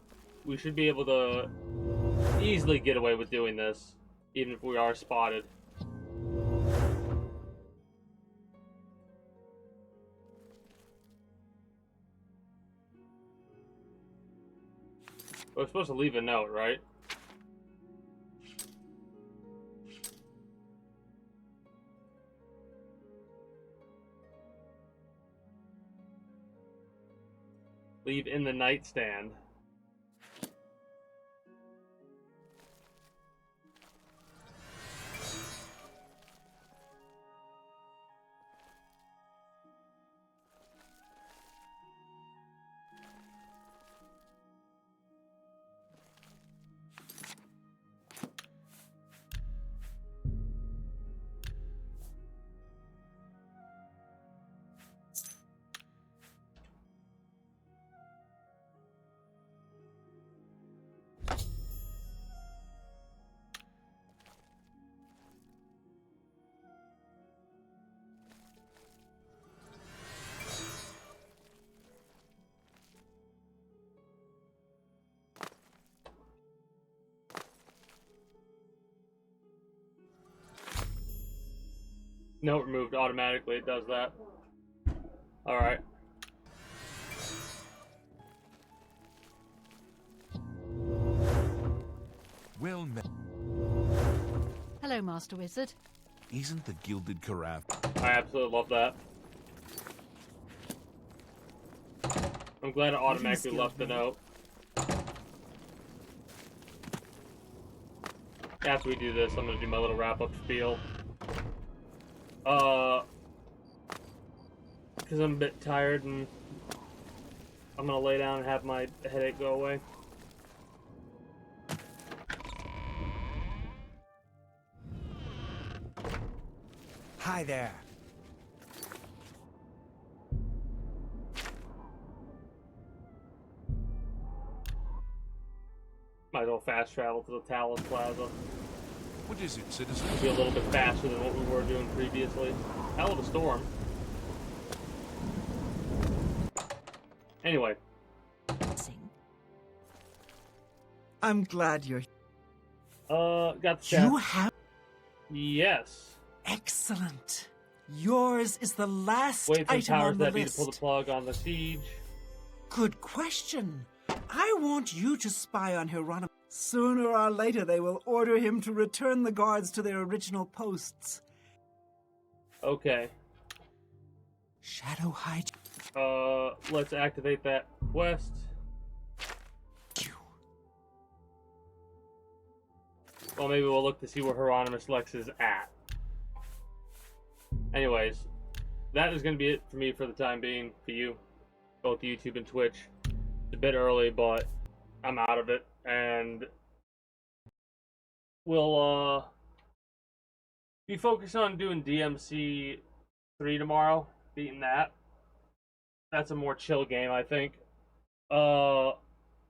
we should be able to easily get away with doing this, even if we are spotted. We're supposed to leave a note, right? Leave in the nightstand. Note removed automatically, it does that. Alright. Well met. Hello, Master Wizard. Isn't the gilded carafe? I absolutely love that. I'm glad it automatically left the note. After we do this, I'm gonna do my little wrap-up spiel. Because I'm a bit tired and I'm gonna lay down and have my headache go away. Hi there. Might as well fast travel to the Talus Plaza. What is it, citizen? It'll be a little bit faster than what we were doing previously. Hell of a storm. Anyway. I'm glad you're here. Got the You chat. have... Yes. Excellent. Yours is the last Wait for item powers on the that be to list. pull the plug on the siege. Good question. I want you to spy on Hieronymus. Sooner or later, they will order him to return the guards to their original posts. Okay. Shadow High... Let's activate that quest. Well, maybe we'll look to see where Hieronymus Lex is at. Anyways, that is going to be it for me for the time being, for you, both YouTube and Twitch. It's a bit early, but I'm out of it, and we'll be focused on doing DMC 3 tomorrow, beating that. That's a more chill game, I think.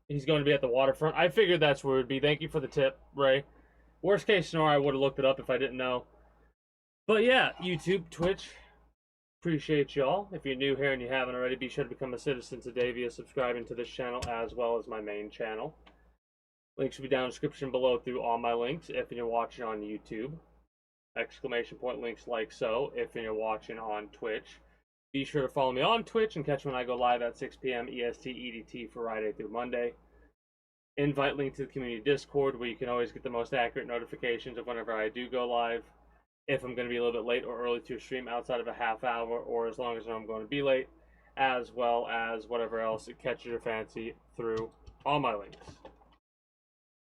He's going to be at the waterfront. I figured that's where it would be. Thank you for the tip, Ray. Worst case scenario, I would have looked it up if I didn't know. But yeah, YouTube, Twitch, appreciate y'all. If you're new here and you haven't already, be sure to become a citizen today via subscribing to this channel as well as my main channel. Links will be down in the description below through all my links if you're watching on YouTube. Exclamation point links like so if you're watching on Twitch. Be sure to follow me on Twitch and catch me when I go live at 6 p.m. EST EDT Friday through Monday. Invite link to the community Discord where you can always get the most accurate notifications of whenever I do go live. If I'm going to be a little bit late or early to a stream outside of a half hour, or as long as I'm going to be late, as well as whatever else it catches your fancy through all my links.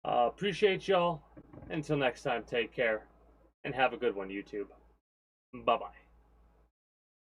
Appreciate y'all. Until next time, take care and have a good one, YouTube. Bye-bye.